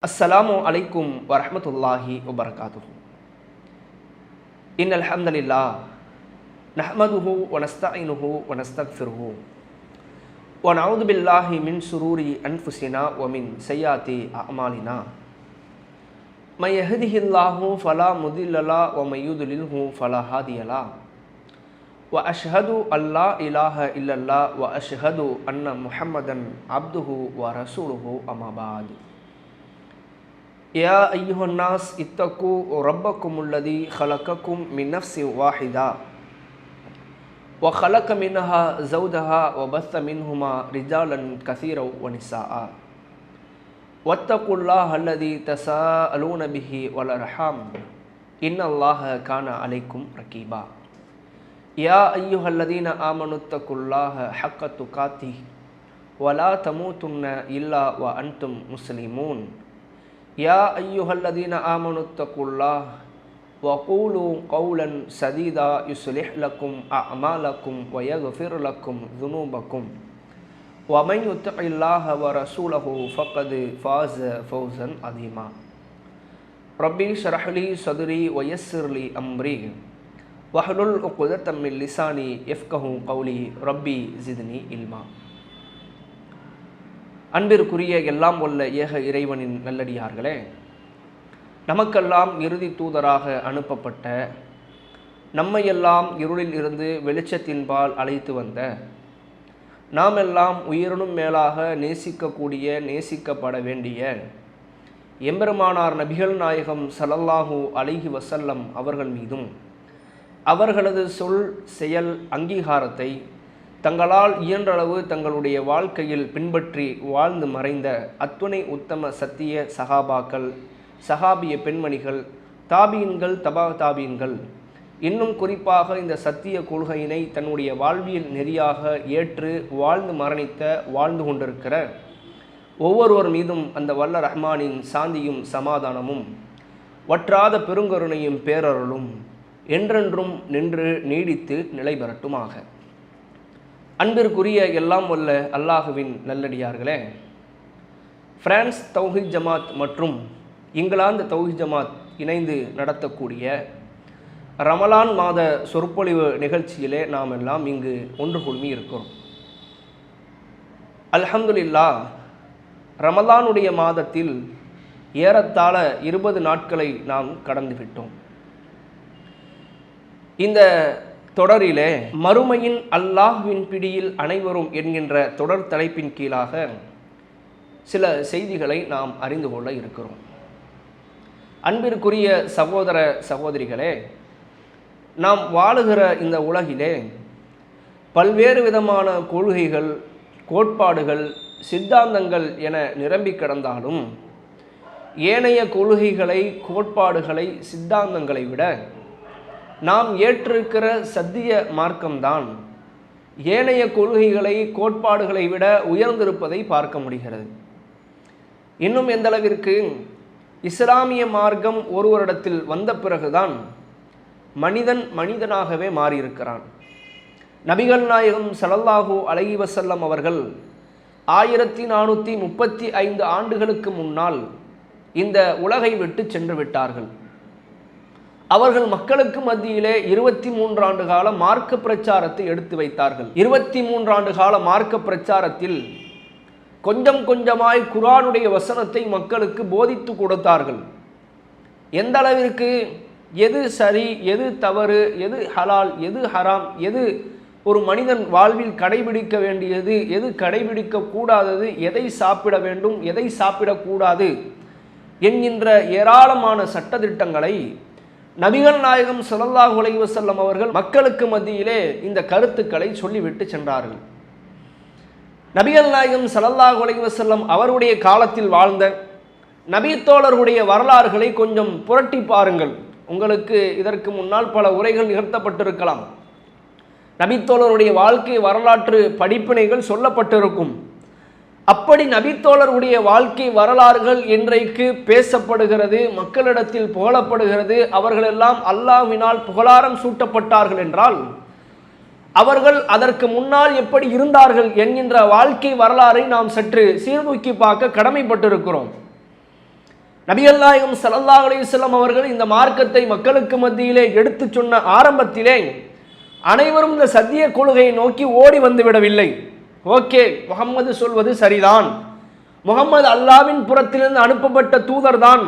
अस्सलामु अलैकुम वरहमतुल्लाहि वबरकातुहु। इन्नल हम्दुलिल्लाह नहमदुहु व नस्तईनुहु व नस्तगफिरुहु व नऊज़ु बिल्लाहि मिन शुरूरि अनफुसिना व मिन सय्याति अअमालिना। मैं यहदिहिल्लाहु फला मुदिल्ल लहु व मैं युद्लिल्हु फला हादिय लहु व अशहदु अल्ला इलाहा इल्लल्लाह व अशहदु अन्ना मुहम्मदन अब्दुहु व रसूलुहु अम्मा बाद। या अय्युहन्नास इत्तकू रब्बकुमुल्लज़ी खलक़कुम मिन नफ्सिन वाहिदा व खलक़ मिन्हा ज़ौजहा व बस्स मिन्हुमा रिजालन कसीरन व निसाअ वत्तक़ुल्लाह अल्लज़ी तसाअलून बिही वल अर्हाम इन्नल्लाह काना अलैकुम रक़ीबा। या अय्युहल्लज़ीना आमनुत्तक़ुल्लाह हक़्क़ तुक़ातिह व ला तमूतुन्ना इल्ला व अंतुम मुस्लिमून। या अय्युहल्लज़ीना आमनुत्तक़ुल्लाह वक़ूलू क़ौलन सदीदा युस्लिह लकुम अअमालकुम व यग़फिर लकुम ज़ुनूबकुम व मन युतिइल्लाह व रसूलहु फ़क़द फ़ाज़ फ़ौज़न अज़ीमा। रब्बी शरह ली सदरी व यस्सिर ली अम्री वहलुल उक़दतम मिन लिसानी यफ़क़हू क़ौली रब्बी ज़िदनी इल्मा। அன்பிற்குரிய எல்லாம் வல்ல ஏக இறைவனின் நல்லடியார்களே, நமக்கெல்லாம் இறுதி தூதராக அனுப்பப்பட்ட, நம்மையெல்லாம் இருளில் இருந்து வெளிச்சத்தின்பால் அழைத்து வந்த, நாமெல்லாம் உயிரினும் மேலாக நேசிக்கக்கூடிய நேசிக்கப்பட வேண்டிய எம்பெருமானார் நபிகள் நாயகம் ஸல்லல்லாஹு அலைஹி வஸல்லம் அவர்கள் மீதும் அவர்களது சொல் செயல் அங்கீகாரத்தை தங்களால் இயன்றளவு தங்களுடைய வாழ்க்கையில் பின்பற்றி வாழ்ந்து மறைந்த அத்துணை உத்தம சத்திய சஹாபாக்கள், சஹாபிய பெண்மணிகள், தாபீன்கள், தபா தாபீன்கள், இன்னும் குறிப்பாக இந்த சத்திய கொள்கையினை தன்னுடைய வாழ்வியல் நெறியாக ஏற்று வாழ்ந்து மரணித்த வாழ்ந்து கொண்டிருக்கிற ஒவ்வொருவர் மீதும் அந்த வல்ல ரஹ்மானின் சாந்தியும் சமாதானமும் வற்றாத பெருங்கருணையும் பேரருளும் என்றென்றும் நின்று நீடித்து நிலை பெறட்டுமாக. அன்பிற்குரிய எல்லாம் வல்ல அல்லாஹுவின் நல்லடியார்களே, பிரான்ஸ் தௌஹீத் ஜமாத் மற்றும் இங்கிலாந்து தௌஹீத் ஜமாத் இணைந்து நடத்தக்கூடிய ரமலான் மாத சொற்பொழிவு நிகழ்ச்சியிலே நாம் எல்லாம் இங்கு ஒன்று குழுமி இருக்கிறோம். அல்ஹம்துலில்லாஹ், ரமலானுடைய மாதத்தில் ஏறத்தாழ 20 நாட்களை நாம் கடந்துவிட்டோம். இந்த தொடரிலே மறுமையின் அல்லாஹ்வின் பிடியில் அனைவரும் என்கின்ற தொடர் தலைப்பின் கீழாக சில செய்திகளை நாம் அறிந்து கொள்ள இருக்கிறோம். அன்பிற்குரிய சகோதர சகோதரிகளே, நாம் வாழுகிற இந்த உலகிலே பல்வேறு விதமான கொள்கைகள், கோட்பாடுகள், சித்தாந்தங்கள் என நிரம்பி கிடந்தாலும் ஏனைய கொள்கைகளை, கோட்பாடுகளை, சித்தாந்தங்களை விட நாம் ஏற்றிருக்கிற சத்திய மார்க்கம்தான் ஏனைய கொள்கைகளை, கோட்பாடுகளை விட உயர்ந்திருப்பதை பார்க்க முடிகிறது. இன்னும் எந்தளவிற்கு இஸ்லாமிய மார்க்கம் ஒருவரிடத்தில் வந்த பிறகுதான் மனிதன் மனிதனாகவே மாறியிருக்கிறான். நபிகள் நாயகம் ஸல்லல்லாஹு அலைஹி வஸல்லம் அவர்கள் 1435 ஆண்டுகளுக்கு முன்னால் இந்த உலகை விட்டு சென்று விட்டார்கள். அவர்கள் மக்களுக்கு மத்தியிலே 23 ஆண்டு கால மார்க்க பிரச்சாரத்தை எடுத்து வைத்தார்கள். 23 ஆண்டு கால மார்க்க பிரச்சாரத்தில் கொஞ்சம் கொஞ்சமாய் குர்ஆனுடைய வசனத்தை மக்களுக்கு போதித்து கொடுத்தார்கள். எந்த அளவிற்கு எது சரி, எது தவறு, எது ஹலால், எது ஹராம், எது ஒரு மனிதன் வாழ்வில் கடைபிடிக்க வேண்டியது, எது கடைபிடிக்க கூடாதது, எதை சாப்பிட வேண்டும், எதை சாப்பிடக்கூடாது என்கின்ற ஏராளமான சட்டதிட்டங்களை நபிகள் நாயகம் ஸல்லல்லாஹு அலைஹி வஸல்லம் அவர்கள் மக்களுக்கு மத்தியிலே இந்த கருத்துக்களை சொல்லிவிட்டு சென்றார்கள். நபிகள் நாயகம் ஸல்லல்லாஹு அலைஹி வஸல்லம் அவருடைய காலத்தில் வாழ்ந்த நபித்தோழர்களுடைய வரலாறுகளை கொஞ்சம் புரட்டி பாருங்கள். உங்களுக்கு இதற்கு முன்னால் பல உரைகள் நிகழ்த்தப்பட்டிருக்கலாம். நபித்தோழருடைய வாழ்க்கை வரலாற்று படிப்பினைகள் சொல்லப்பட்டிருக்கும். அப்படி நபித்தோழருடைய வாழ்க்கை வரலாறுகள் இன்றைக்கு பேசப்படுகிறது, மக்களிடத்தில் புகழப்படுகிறது. அவர்களெல்லாம் அல்லாஹ்வினால் புகழாரம் சூட்டப்பட்டார்கள் என்றால் அவர்கள் அதற்கு முன்னால் எப்படி இருந்தார்கள் என்கின்ற வாழ்க்கை வரலாறை நாம் சற்று சீர்தூக்கி பார்க்க கடமைப்பட்டிருக்கிறோம். நபிகள் நாயகம் ஸல்லல்லாஹு அலைஹி வஸல்லம் அவர்கள் இந்த மார்க்கத்தை மக்களுக்கு மத்தியிலே எடுத்து சொன்ன ஆரம்பத்திலே அனைவரும் இந்த சத்திய கொள்கையை நோக்கி ஓடி வந்து விடவில்லை. ஓகே, முகம்மது சொல்வது சரிதான், முகம்மது அல்லாவின் புறத்திலிருந்து அனுப்பப்பட்ட தூதர்தான்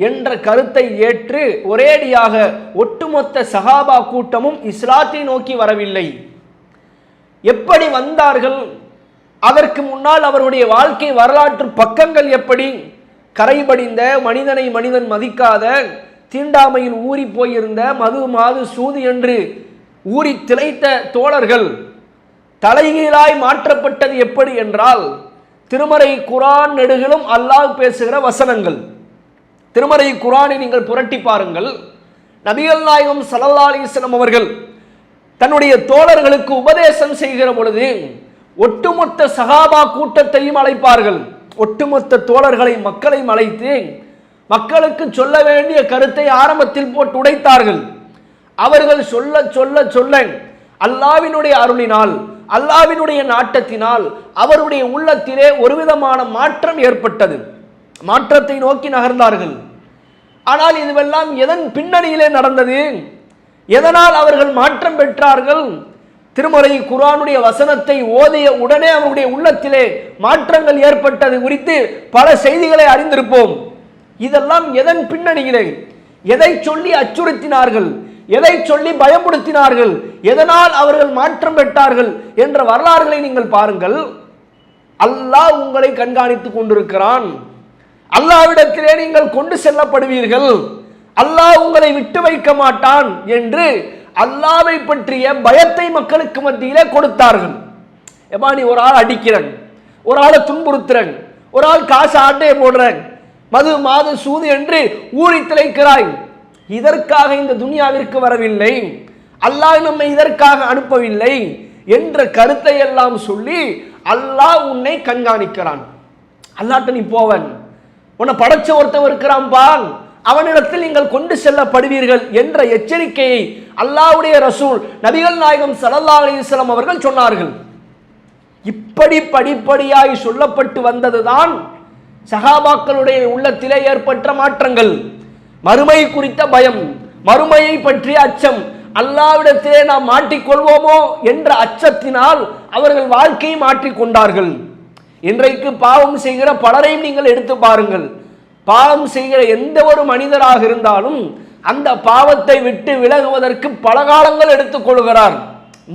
என்ற கருத்தை ஏற்று ஒரேடியாக ஒட்டுமொத்த சஹாபா கூட்டமும் இஸ்லாத்தை நோக்கி வரவில்லை. எப்படி வந்தார்கள், அதற்கு முன்னால் அவருடைய வாழ்க்கை வரலாற்று பக்கங்கள் எப்படி, கரைபடிந்த, மனிதனை மனிதன் மதிக்காத, தீண்டாமையில் ஊறி போயிருந்த, மது மாது சூது என்று ஊறி திளைத்த தோழர்கள் தலைகீழாய் மாற்றப்பட்டது எப்படி என்றால், திருமறை குர்ஆன் நெடுகிலும் அல்லாஹ் பேசுகிற வசனங்கள். திருமறை குர்ஆனை நீங்கள் புரட்டி பாருங்கள். நபிகள் நாயகம் ஸல்லல்லாஹு அலைஹி வஸல்லம் அவர்கள் தன்னுடைய தோழர்களுக்கு உபதேசம் செய்கிற பொழுது ஒட்டுமொத்த சஹாபா கூட்டத்தையும் அழைப்பார்கள். ஒட்டுமொத்த தோழர்களை மக்களையும் அழைத்து மக்களுக்கு சொல்ல வேண்டிய கருத்தை ஆரம்பத்தில் போட்டு உடைத்தார்கள். அவர்கள் சொல்ல சொல்ல சொல்ல அல்லாஹ்வினுடைய அருளினால், அல்லாஹ்வினுடைய நாட்டத்தினால் அவருடைய உள்ளத்திலே ஒரு விதமான மாற்றம் ஏற்பட்டது. மாற்றத்தை நோக்கி நகர்ந்தார்கள். ஆனால் இதுவெல்லாம் எதன் பின்னணியிலே நடந்தது, எதனால் அவர்கள் மாற்றம் பெற்றார்கள்? திருமறை குர்ஆனுடைய வசனத்தை ஓதிய உடனே அவருடைய உள்ளத்திலே மாற்றங்கள் ஏற்பட்டது குறித்து பல செய்திகளை அறிந்திருப்போம். இதெல்லாம் எதன் பின்னணியிலே, எதை சொல்லி அச்சுறுத்தினார்கள், எதை சொல்லி பயமுறுத்தினார்கள், எதனால் அவர்கள் மாற்றம் பெற்றார்கள் என்ற வரலாறுகளை நீங்கள் பாருங்கள். அல்லாஹ் உங்களை கண்காணித்துக் கொண்டிருக்கிறான், அல்லாஹ்விடத்திலே நீங்கள் கொண்டு செல்லப்படுவீர்கள், அல்லாஹ் உங்களை விட்டு வைக்க மாட்டான் என்று அல்லாஹ்வை பற்றிய பயத்தை மக்களுக்கு மத்தியிலே கொடுத்தார்கள். எப்பா, நீ ஒரு ஆள் அடிக்கிறன், ஒரு ஆளை துன்புறுத்துறன், ஒரு ஆள் காசு ஆட்டையை போடுறன், மது மாது சூது என்று ஊறி திளைக்கிறாய், இதற்காக இந்த துனியாவிற்கு வரவில்லை, அல்லாஹ் நம்மை இதற்காக அனுப்பவில்லை என்ற கருத்தை எல்லாம் சொல்லி அல்லாஹ் உன்னை கண்காணிக்கிறான். அல்லாஹ்ட்ட நீ போவன், உன்னை படைச்ச ஒருத்தவன் இருக்கிறான்பா, அவனிடத்தில் நீங்கள் கொண்டு செல்லப்படுவீர்கள் என்ற எச்சரிக்கையை அல்லாஹ்வுடைய ரசூல் நபிகள் நாயகம் ஸல்லல்லாஹு அலைஹி வஸல்லம் அவர்கள் சொன்னார்கள். இப்படி படிப்படியாய் சொல்லப்பட்டு வந்ததுதான் சஹாபாக்களுடைய உள்ளத்திலே ஏற்பட்ட மாற்றங்கள். மறுமை குறித்த பயம், மறுமையை பற்றிய அச்சம், அல்லாஹ்விடத்திலே நாம் மாட்டிக்கொள்வோமோ என்ற அச்சத்தினால் அவர்கள் வாழ்க்கையை மாற்றிக்கொண்டார்கள். இன்றைக்கு பாவம் செய்கிற பலரையும் நீங்கள் எடுத்து பாருங்கள். பாவம் செய்கிற எந்த ஒரு மனிதராக இருந்தாலும் அந்த பாவத்தை விட்டு விலகுவதற்கு பல காலங்கள் எடுத்துக்கொள்கிறார்.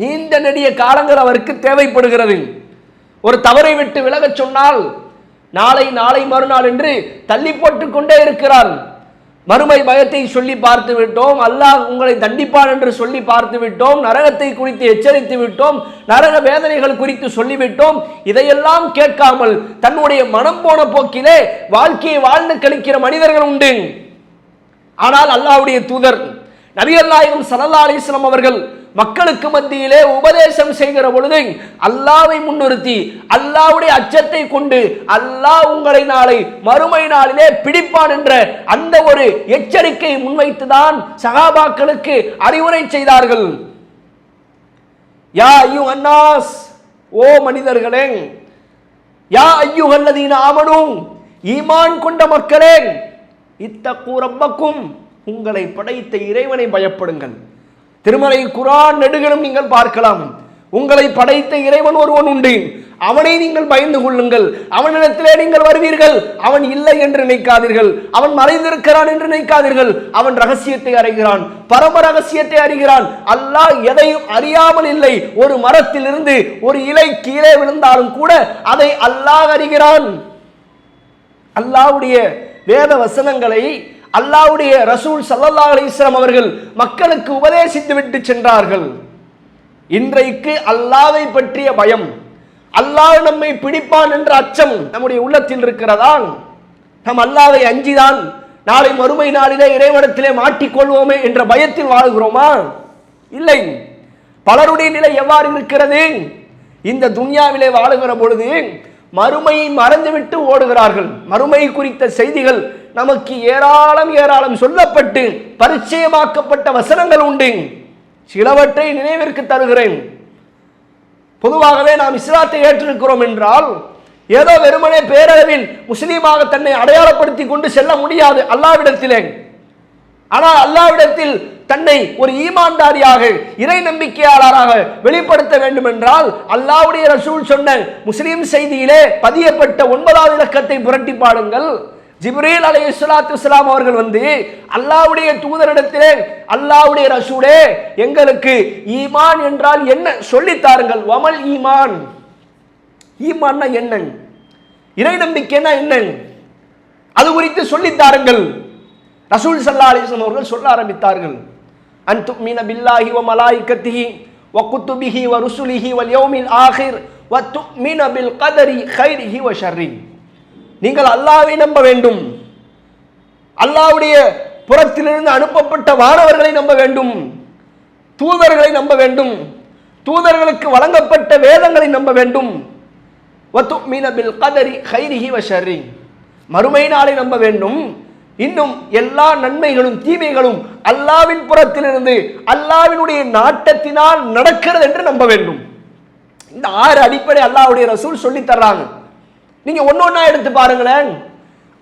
நீண்ட நெடிய காலங்கள் அவருக்கு தேவைப்படுகிறது. ஒரு தவறை விட்டு விலகச் சொன்னால் நாளை நாளை மறுநாள் என்று தள்ளி போட்டுக் கொண்டே இருக்கிறார். மறுமை பயத்தை சொல்லி பார்த்து விட்டோம், அல்லாஹ் உங்களை தண்டிப்பான் என்று சொல்லி பார்த்து விட்டோம், நரகத்தை குறித்து எச்சரித்து விட்டோம், நரக வேதனைகள் குறித்து சொல்லிவிட்டோம். இதையெல்லாம் கேட்காமல் தன்னுடைய மனம் போன போக்கிலே வாழ்க்கையை வாழ்ந்து கழிக்கிற மனிதர்கள் உண்டு. ஆனால் அல்லாஹ்வுடைய தூதர் நபிகள் நாயகம் ஸல்லல்லாஹு அலைஹி வஸல்லம் அவர்கள் மக்களுக்கு மத்தியிலே உபதேசம் செய்கிற பொழுது அல்லாஹ்வை முன்னிறுத்தி, அல்லாஹ்வுடைய அச்சத்தை கொண்டு, அல்லாஹ் உங்களை நாளை மறுமை நாளிலே பிடிப்பான் என்ற அந்த ஒரு எச்சரிக்கையை முன்வைத்துதான் சஹாபாக்களுக்கு அறிவுரை செய்தார்கள். யா அய்யுஹன் நாஸ், ஓ மனிதர்களே, யா அய்யுஹல்லதீன ஆமனூ, ஈமான் கொண்ட மக்களே, இத்தகு ரப்பக்கும், உங்களை படைத்த இறைவனை பயப்படுங்கள். திருமறை குர்ஆன் நெடுகிலும் நீங்கள் பார்க்கலாம், உங்களை படைத்த இறைவன் ஒருவன் உண்டு, அவனை நீங்கள் பயந்து கொள்ளுங்கள், அவனிடத்திலே நீங்கள் வருவீர்கள். அவன் இல்லை என்று நினைக்காதீர்கள், அவன் மறைந்திருக்கிறான் என்று நினைக்காதீர்கள், அவன் ரகசியத்தை அறிகிறான், பரம ரகசியத்தை அறிகிறான். அல்லாஹ் எதையும் அறியாமல் இல்லை. ஒரு மரத்திலிருந்து ஒரு இலை கீழே விழுந்தாலும் கூட அதை அல்லாஹ் அறிகிறான். அல்லாஹ்வுடைய வேத வசனங்களை அல்லாஹ்வுடைய ரசூல் ஸல்லல்லாஹு அலைஹி வஸல்லம் அவர்கள் மக்களுக்கு உபதேசித்து விட்டு சென்றார்கள். இன்றைக்கு அல்லாஹ்வை பற்றிய பயம், அல்லாஹ் நம்மை பிடிப்பான் என்ற அச்சம் நம்முடைய உள்ளத்தில் இருக்கிறதா? நாம் அல்லாஹ்வை அஞ்சிதான் நாளை மறுமை நாளிலே இறைவனிடத்திலே மாட்டிக்கொள்வோமே என்ற பயத்தில் வாழ்கிறோமா? இல்லை. பலருடைய நிலை எவ்வாறு இருக்கிறது? இந்த துன்யாவிலே வாழுகிற பொழுது மறுமையை மறந்துவிட்டு ஓடுகிறார்கள். மறுமை குறித்த செய்திகள் நமக்கு ஏராளம் ஏராளம் சொல்லப்பட்டு பரிச்சயமாக்கப்பட்ட வசனங்கள் உண்டு. சிலவற்றை நினைவிற்கு தருகிறேன். பொதுவாகவே நாம் இஸ்லாத்தை ஏற்றிருக்கிறோம் என்றால் ஏதோ வெறுமனே பேரளவில் முஸ்லீமாக தன்னை அடையாளப்படுத்தி கொண்டு செல்ல முடியாது அல்லாஹ்விடத்திலே. ஆனால் அல்லாஹ்விடத்தில் தன்னை ஒரு ஈமான்தாரியாக, இறை நம்பிக்கையாளராக வெளிப்படுத்த வேண்டும் என்றால் அல்லாஹ்வுடைய ரசூல் சொன்ன முஸ்லிம் செய்தியிலே பதியப்பட்ட 9வது இலக்கத்தை புரட்டி பாடுங்கள். ஜிப்ரீல் அலைஹிஸ்ஸலாத்து வஸ்ஸலாம் அவர்கள் வந்து அல்லாஹ்வுடைய தூதரிடத்திலே, அல்லாஹ்வுடைய ரசூலே, எங்களுக்கு ஈமான் என்றால் என்ன சொல்லித்தாருங்கள். வமல் ஈமான், ஈமான்னா என்ன, இறை நம்பிக்கைன்னா என்ன, அது குறித்து சொல்லித்தாருங்கள். ரசூல் ஸல்லல்லாஹு அலைஹி வஸல்லம் அவர்கள் சொல்ல ஆரம்பித்தார்கள். அன் துமின பில்லாஹி வ மலாயிகத்திஹி வ குதுபிஹி வ ருசுலிஹி வல் யௌமில் ஆகிர் வ துமின பில் கதரி கைரிஹி வ ஷர்ரி. நீங்கள் அல்லாஹ்வை நம்ப வேண்டும், அல்லாஹ்வுடைய புறத்திலிருந்து அனுப்பப்பட்ட வானவர்களை நம்ப வேண்டும், தூதர்களை நம்ப வேண்டும், தூதர்களுக்கு வழங்கப்பட்ட வேதங்களை நம்ப வேண்டும். வ துமின பில் கதரி கைரிஹி வ ஷர்ரி, மறுமை நாளை நம்ப வேண்டும். இன்னும் எல்லா நன்மைகளும் தீமைகளும் அல்லாஹ்வின் புறத்திலிருந்து அல்லாஹ்வினுடைய நாட்டத்தினால் நடக்கிறது என்று நம்ப வேண்டும். இந்த 6 அடிப்படை அல்லாஹ்வுடைய ரசூல் சொல்லி தர்றாங்க. நீங்க ஒன்னொன்னா எடுத்து பாருங்களேன்.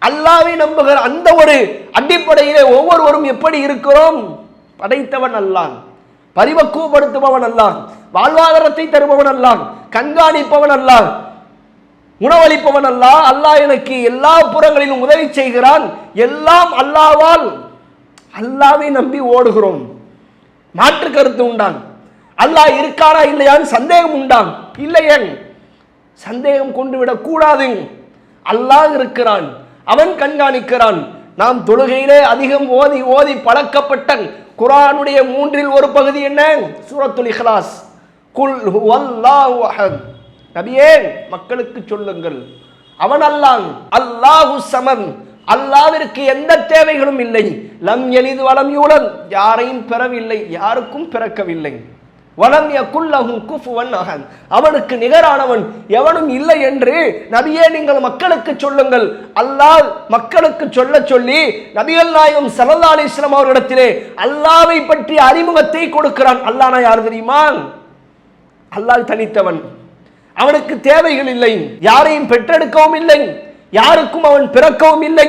அல்லாஹ்வை நம்புகிற அந்த ஒரு அடிப்படையிலே ஒவ்வொருவரும் எப்படி இருக்கிறோம்? படைத்தவன் அல்லாஹ், பரிபக்குவப்படுத்துபவன் அல்லாஹ், வாழ்வாதாரத்தை தருபவன் அல்லாஹ், கண்காணிப்பவன் அல்லாஹ், உணவளிப்பவன் அல்லாஹ். அல்லாஹ் எனக்கு எல்லா புறங்களிலும் உதவி செய்கிறான். எல்லாம் அல்லாஹ்வால். அல்லாஹ்வை நம்பி ஓடுகிறோம். மாற்று கருத்து உண்டான். அல்லாஹ் இருக்காரா இல்லையான்னு சந்தேகம் உண்டான். இல்லையே, சந்தேகம் கொண்டு விடக் கூடாது. அல்லாஹ் இருக்கிறான், அவன் கண்காணிக்கிறான். நாம் தொழுகையிலே அதிகம் ஓதி ஓதி பழக்கப்பட்ட குர்ஆனுடைய 3இல் ஒரு பகுதி என்ன? சூரத்துல் இக்லாஸ். குல் ஹுவல்லாஹு அஹத். நபியே, மக்களுக்கு சொல்லுங்கள், அவன் அல்லாஹ், அல்லாஹு ஸமத், அல்லாஹ்விற்கு எந்த தேவைகளும் இல்லை. லம் யலித் வலம் யூலத், யாரையும் பெறவில்லை, யாருக்கும் பிறக்கவில்லை. வலம் யகுல் லஹு குஃபுவன் அஹத், அவனுக்கு நிகரானவன் எவனும் இல்லை என்று நபியே நீங்கள் மக்களுக்கு சொல்லுங்கள். அல்லாஹ் மக்களுக்கு சொல்ல சொல்லி நபிகள் நாயகம் ஸல்லல்லாஹு அலைஹி வஸல்லம் அவர்களிடத்திலே அல்லாஹ்வை பற்றிய அறிமுகத்தை கொடுக்கிறான். அல்லாஹ்னா யார் தெரியுமா? அல்லாஹ் தனித்தவன், அவனுக்கு தேவைகள் இல்லை, யாரையும் பெற்றெடுக்கவும் இல்லை, யாருக்கும் அவன் பிறக்கவும் இல்லை,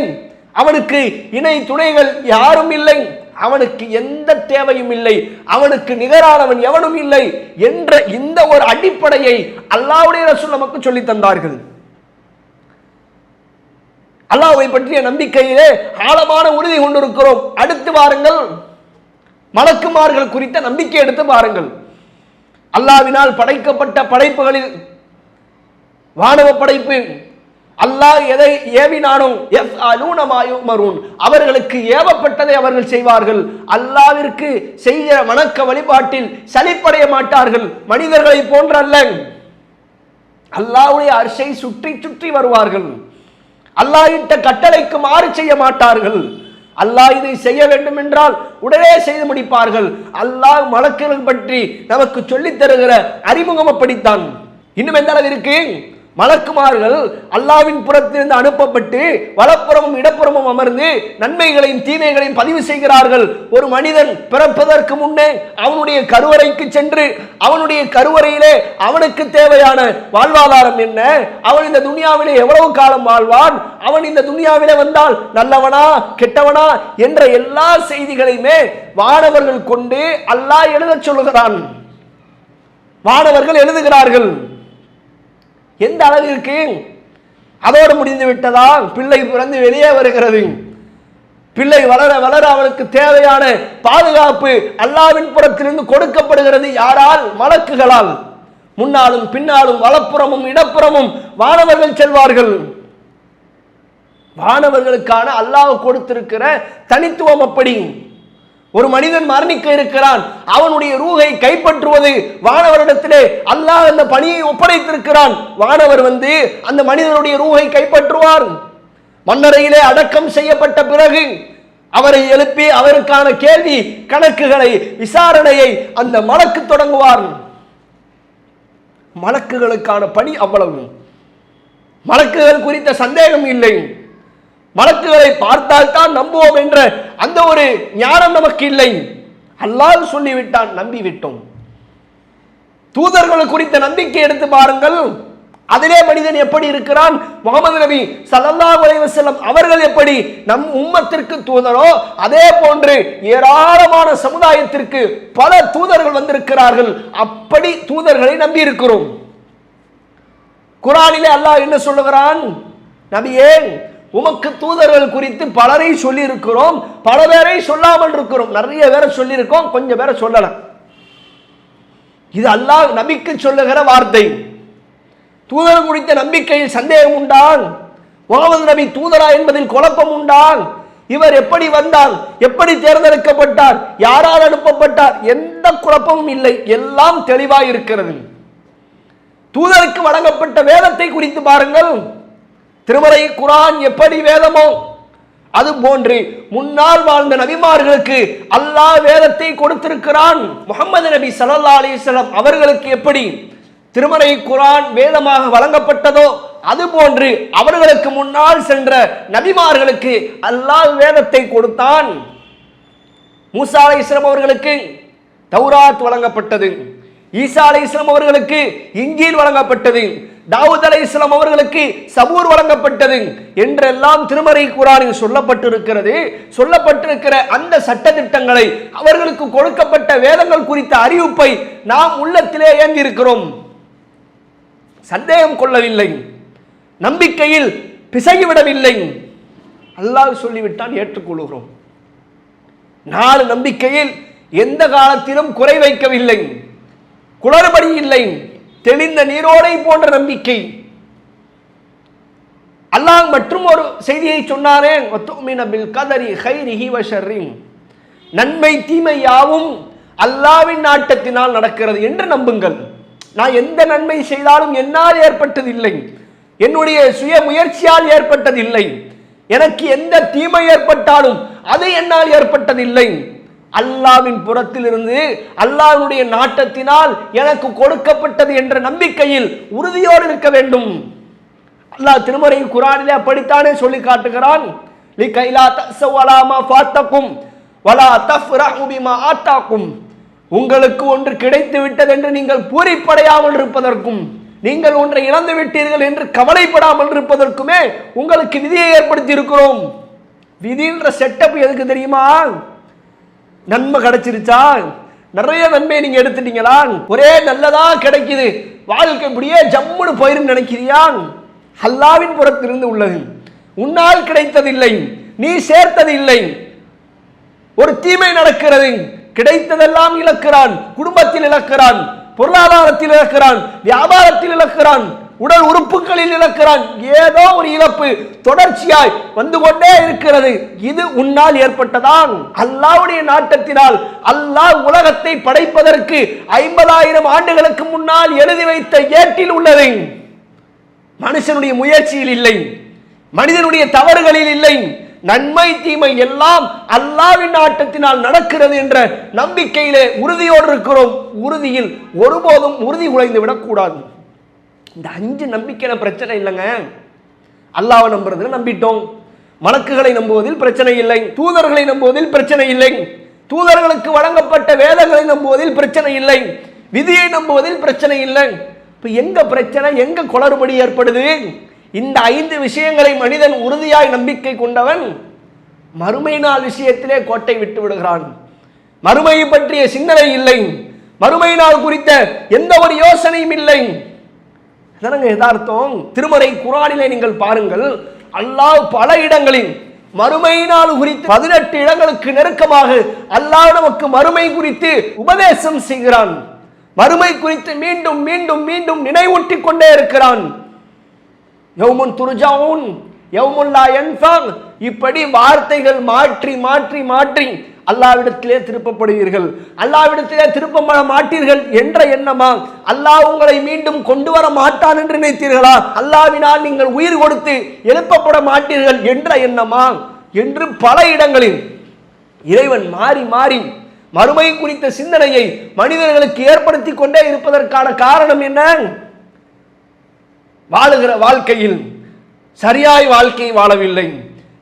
அவனுக்கு இணை துணைகள் யாரும் இல்லை, அவனுக்கு எந்த தேவையும் இல்லை, அவனுக்கு நிகரானவன் எவனும் இல்லை என்ற இந்த ஒரு அடிப்படையை அல்லாஹ்வுடைய ரசூல் நமக்கு சொல்லி தந்தார்கள். அல்லாஹ்வை பற்றிய நம்பிக்கையிலே ஆழமான உறுதி கொண்டிருக்கிறோம். அடுத்து பாருங்கள், மலக்குமார்கள் குறித்த நம்பிக்கை எடுத்து பாருங்கள். அல்லாஹ்வினால் படைக்கப்பட்ட படைப்புகளில் வானவ படைப்பு, அல்லாஹ் எதை ஏவினானோ யஃஅலூன மா யுமரூன், அவர்களுக்கு ஏவப்பட்டதை அவர்கள் செய்வார்கள். அல்லாஹ்விற்கு செய்கிற வணக்க வழிபாட்டில் சலிப்படைய மாட்டார்கள். மனிதர்களை போன்ற அல்ல, அல்லாஹ்வுடைய அர்ஷை சுற்றி சுற்றி வருவார்கள். அல்லாஹ் இட்ட கட்டளைக்கு மாறு செய்ய மாட்டார்கள். அல்லாஹ் இதை செய்ய வேண்டும் என்றால் உடனே செய்து முடிப்பார்கள். அல்லாஹ் மலக்குகள் பற்றி நமக்கு சொல்லித் தருகிற அறிமுகம் அப்படித்தான். இன்னும் எந்த அளவிற்கு மலக்குமார்கள் அல்லாஹ்வின் புறத்திலிருந்து அனுப்பப்பட்டு வலப்புறமும் இடப்புறமும் அமர்ந்து நன்மைகளையும் தீமைகளையும் பதிவு செய்கிறார்கள். ஒரு மனிதன் பிறப்பதற்கு முன்னே அவனுடைய கருவறைக்கு சென்று அவனுடைய கருவறையிலே அவனுக்கு தேவையான வாழ்வாதாரம் என்ன, அவன் இந்த துனியாவிலே எவ்வளவு காலம் வாழ்வான், அவன் இந்த துனியாவிலே வந்தால் நல்லவனா கெட்டவனா என்ற எல்லா செய்திகளையுமே வானவர்கள் கொண்டு அல்லாஹ் எழுதச் சொல்லுகிறான். வானவர்கள் எழுதுகிறார்கள். எந்த அளவிற்கு? அதோடு முடிந்து விட்டதா? பிள்ளை பிறந்து வெளியே வருகிறது. பிள்ளை வளர வளர அவனுக்கு தேவையான பாதுகாப்பு அல்லாஹ்வின் புறத்திலிருந்து கொடுக்கப்படுகிறது. யாரால்? மலக்குகளால். முன்னாலும் பின்னாலும் வலப்புறமும் இடப்புறமும் வானவர்கள் செல்வார்கள். வானவர்களுக்கான அல்லாஹ் கொடுத்திருக்கிற தனித்துவம் அப்படி. ஒரு மனிதன் மரணிக்க இருக்கிறான், அவனுடைய ரூஹை கைப்பற்றுவது வானவரிடத்திலே அல்லாஹ் அந்த பணியை ஒப்படைத்திருக்கிறான். வானவர் வந்து அந்த மனிதனுடைய ரூஹை கைப்பற்றுவார். மண்ணறையிலே அடக்கம் செய்யப்பட்ட பிறகு அவரை எழுப்பி அவருக்கான கேள்வி கணக்குகளை விசாரணையை அந்த மலக்கு தொடங்குவார். மலக்குகளுக்கான பணி அவ்வளவு. மலக்குகள் குறித்த சந்தேகம் இல்லை. மலக்குகளை பார்த்தால் தான் நம்புவோம் என்ற அந்த ஒரு ஞானம் நமக்கு இல்லை. அல்லாஹ் சொல்லிவிட்டான், நம்பிவிட்டோம். தூதர்கள் குறித்த நம்பிக்கை எடுத்து பாருங்கள். அதிலே மனிதன் எப்படி இருக்கிறான்? முகமது நபி ஸல்லல்லாஹு அலைஹி வஸல்லம் அவர்கள் எப்படி நம் உம்மத்திற்கு தூதரோ அதே போன்று ஏராளமான சமுதாயத்திற்கு பல தூதர்கள் வந்திருக்கிறார்கள். அப்படி தூதர்களை நம்பி இருக்கிறோம். குர்ஆனிலே அல்லாஹ் என்ன சொல்லுகிறான்? நபியே, உமக்கு தூதர்கள் குறித்து பலரை சொல்லி இருக்கிறோம், பல பேரை சொல்லாமல் இருக்கிறோம். நிறைய பேரை சொல்லி இருக்கோம், கொஞ்சம் பேரை சொல்லலாம். இது அல்லாஹ் நபிக்கு சொல்லுகிற வார்த்தை. தூதர் குறித்த நம்பிக்கையில் சந்தேகம் உண்டான்? முகமது நபி தூதரா என்பதில் குழப்பம் உண்டான்? இவர் எப்படி வந்தார், எப்படி தேர்ந்தெடுக்கப்பட்டார், யாரால் அனுப்பப்பட்டார், எந்த குழப்பமும் இல்லை, எல்லாம் தெளிவாக இருக்கிறது. தூதருக்கு வழங்கப்பட்ட வேதத்தை குறித்து பாருங்கள். திருமறை குர்ஆன் எப்படி வேதமோ அது போன்று முன்னால் வாழ்ந்த நபிமார்களுக்கு அல்லாஹ் வேதத்தை கொடுத்திருக்கிறான். முஹம்மது நபி ஸல்லல்லாஹு அலைஹி வஸல்லம் அவர்களுக்கு எப்படி திருமறை குர்ஆன் வேதமாக வழங்கப்பட்டதோ அது போன்று அவர்களுக்கு முன்னால் சென்ற நபிமார்களுக்கு அல்லாஹ் வேதத்தை கொடுத்தான். மூசா அலைஹிஸ்ஸலாம் அவர்களுக்கு தௌராத் வழங்கப்பட்டது, ஈசா அலைஹிஸ்ஸலாம் அவர்களுக்கு இன்ஜீல் வழங்கப்பட்டது, தாவூத் அலைஹிஸ்ஸலாம் அவர்களுக்கு சபூர் வழங்கப்பட்டது என்றெல்லாம் திருமறை குர்ஆனில் சொல்லப்பட்டிருக்கிறது. சொல்லப்பட்டிருக்கிற அந்த சட்ட திட்டங்களை, அவர்களுக்கு கொடுக்கப்பட்ட வேதங்கள் குறித்த அறிவிப்பை நாம் உள்ளத்திலே ஏந்திருக்கிறோம். சந்தேகம் கொள்ளவில்லை, நம்பிக்கையில் பிசகிவிடவில்லை. அல்லாஹ் சொல்லிவிட்டான், ஏற்றுக்கொள்கிறோம். நாலு நம்பிக்கையில் எந்த காலத்திலும் குறை வைக்கவில்லை, குளறுபடி இல்லை, தெளிந்த நீரோடை போன்ற நம்பிக்கை. அல்லாஹ் மற்றும் ஒரு செய்தியை சொன்னாரே, நன்மை தீமை யாவும் அல்லாஹ்வின் நாட்டத்தினால் நடக்கிறது என்று நம்புங்கள். நான் எந்த நன்மை செய்தாலும் என்னால் ஏற்பட்டதில்லை, என்னுடைய சுய முயற்சியால் ஏற்பட்டதில்லை. எனக்கு எந்த தீமை ஏற்பட்டாலும் அது என்னால் ஏற்பட்டதில்லை. அல்லாஹ்வின் புறத்தில் இருந்து அல்லாஹ்வுடைய நாட்டத்தினால் எனக்கு கொடுக்கப்பட்டது என்ற நம்பிக்கையில் உறுதியோடு இருக்க வேண்டும். அல்லாஹ் திருமறை குர்ஆனிலே அப்படித்தானே சொல்லி காட்டுகிறான். லிகைலா தஸவ் அலா மா ஃபாத்தகும் வலா தஃப்ரஹு பிமா ஆதாகும். உங்களுக்கு ஒன்று கிடைத்து விட்டது என்று நீங்கள் பூரிப்படையாமல் இருப்பதற்கும், நீங்கள் ஒன்றை இழந்து விட்டீர்கள் என்று கவலைப்படாமல் இருப்பதற்குமே உங்களுக்கு விதியை ஏற்படுத்தி இருக்கிறோம். விதின்ற செட்டப் எதுக்கு தெரியுமா? நன்மை கிடைச்சிருச்சா, நிறைய நன்மை நீங்க எடுத்துட்டீங்களா, ஒரே நல்லதா கிடைக்குது, வாழ்க்கை இப்படியே ஜம்முன்னு போயிரும் நினைக்கிறியா? அல்லாஹ்வின் புறத்திலிருந்து உள்ளது. உன்னால் கிடைத்ததில்லை, நீ சேர்த்ததில்லை. ஒரு தீமை நடக்கிறது, கிடைத்ததெல்லாம் இழக்கிறான், குடும்பத்தில் இழக்கிறான், பொருளாதாரத்தில் இழக்கிறான், வியாபாரத்தில் இழக்கிறான், உடல் உறுப்புகளில் இழக்கிறான். ஏதோ ஒரு இழப்பு தொடர்ச்சியாய் வந்து கொண்டே இருக்கிறது. இது உன்னால் ஏற்பட்டதான்? அல்லாஹ்வுடைய நாட்டத்தினால் அல்லாஹ் உலகத்தை படைப்பதற்கு 50,000 ஆண்டுகளுக்கு முன்னால் எழுதி வைத்த ஏட்டில் உள்ளது. மனுஷனுடைய முயற்சியில் இல்லை, மனிதனுடைய தவறுகளில் இல்லை. நன்மை தீமை எல்லாம் அல்லாஹ்வின் நாட்டத்தினால் நடக்கிறது என்ற நம்பிக்கையிலே உறுதியோடு இருக்கிறோம். உறுதியில் ஒருபோதும் உறுதி குலைந்து விடக்கூடாது. இந்த 5 நம்பிக்கையில பிரச்சனை இல்லைங்க. அல்லாஹ்வை நம்புறதுல நம்பிட்டோம், மலக்குகளை நம்புவதில் பிரச்சனை இல்லை, தூதர்களை நம்புவதில் பிரச்சனை இல்லை, தூதர்களுக்கு வழங்கப்பட்ட வேதங்களை நம்புவதில் பிரச்சனை இல்லை, விதியை நம்புவதில் பிரச்சனை இல்லை. இப்ப எங்க பிரச்சனை, எங்க குளறுபடி ஏற்படுது? இந்த 5 விஷயங்களை மனிதன் உறுதியாய் நம்பிக்கை கொண்டவன் மறுமை நாள் விஷயத்திலே கோட்டை விட்டு விடுகிறான். மறுமையை பற்றிய சிந்தனை இல்லை, மறுமை நாள் குறித்த எந்த ஒரு யோசனையும் இல்லை. அதனால யதார்த்தம் திருமறை குர்ஆனிலே நீங்கள் பாருங்கள், அல்லாஹ் பல இடங்களில் மறுமை நாள் குறித்து 18 இடங்களுக்கு நெருக்கமாக அல்லாஹ் நமக்கு மறுமை குறித்து உபதேசம் செய்கிறான். மறுமை குறித்து மீண்டும் மீண்டும் மீண்டும் நினைவூட்டிக் கொண்டே இருக்கிறான். யௌமுன் துர்ஜாஊன் யௌமுன் லா யன்ஃபா, இப்படி வார்த்தைகள் மாற்றி மாற்றி மாற்றி அல்லாஹ்விடத்திலே திருப்பப்படுவீர்கள், அல்லாஹ்விடத்திலே திருப்பப்பட மாட்டீர்கள் என்ற எண்ணமா? அல்லாஹ் உங்களை மீண்டும் கொண்டு வர மாட்டான் என்று நினைத்தீர்களா? அல்லாஹ்வினால் நீங்கள் உயிர் கொடுத்து எழுப்பப்பட மாட்டீர்கள் என்ற எண்ணமா என்று பல இடங்களில் இறைவன் மாறி மாறி மறுமை குறித்த சிந்தனையை மனிதர்களுக்கு ஏற்படுத்தி கொண்டே இருப்பதற்கான காரணம் என்ன? வாழுகிற வாழ்க்கையில் சரியாய் வாழ்க்கையை வாழவில்லை,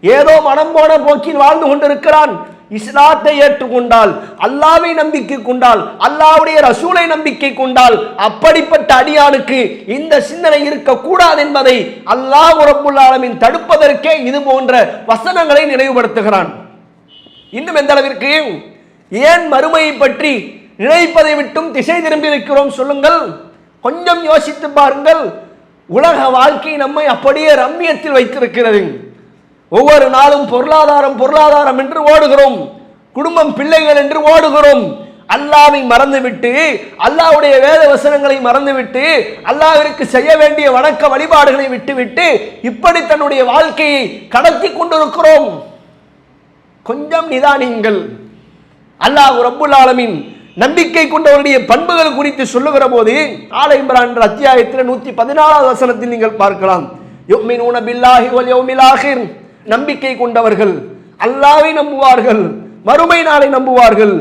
ஏதோ மனம் போன போக்கில் வாழ்ந்து கொண்டிருக்கிறான். இஸ்லாத்தை ஏற்றுக்கொண்டால், அல்லாஹ்வை நம்பிக்கை கொண்டால், அல்லாஹ்வுடைய ரசூலை நம்பிக்கை கொண்டால், அப்படிப்பட்ட அடியானுக்கு இந்த சிந்தனை இருக்கக்கூடாது என்பதை அல்லாஹ் ரப்புல் ஆலமீன் தடுப்பதற்கே இது போன்ற வசனங்களை நினைவுபடுத்துகிறான். இன்னும் எந்த அளவிற்கு ஏன் மறுமையை பற்றி நினைப்பதை விட்டும் திசை திரும்பி வைக்கிறோம் சொல்லுங்கள். கொஞ்சம் யோசித்து பாருங்கள். உலக வாழ்க்கை நம்மை அப்படியே ரம்மியத்தில் வைத்திருக்கிறது. ஒவ்வொரு நாளும் பொருளாதாரம் பொருளாதாரம் என்று ஓடுகிறோம், குடும்பம் பிள்ளைகள் என்று ஓடுகிறோம். அல்லாஹ்வை மறந்துவிட்டு, அல்லாஹ்வுடைய வேத வசனங்களை மறந்துவிட்டு, அல்லாஹ்விற்கு செய்ய வேண்டிய வணக்க வழிபாடுகளை விட்டுவிட்டு இப்படி தன்னுடைய வாழ்க்கையை கடத்தி கொண்டிருக்கிறோம். கொஞ்சம் நிதானியுங்கள். அல்லாஹ் ரப்புல் ஆலமீன் நம்பிக்கை கொண்டவருடைய பண்புகள் குறித்து சொல்லுகிற போது ஆல இம்ரான் என்ற அத்தியாயத்தில் 114வது வசனத்தில் நீங்கள் பார்க்கலாம். யுமினூன பில்லாஹி வல் யௌமில் ஆகிர், நம்பிக்கை கொண்டவர்கள் அல்லாஹ்வை நம்புவார்கள், மறுமை நாளை நம்புவார்கள்.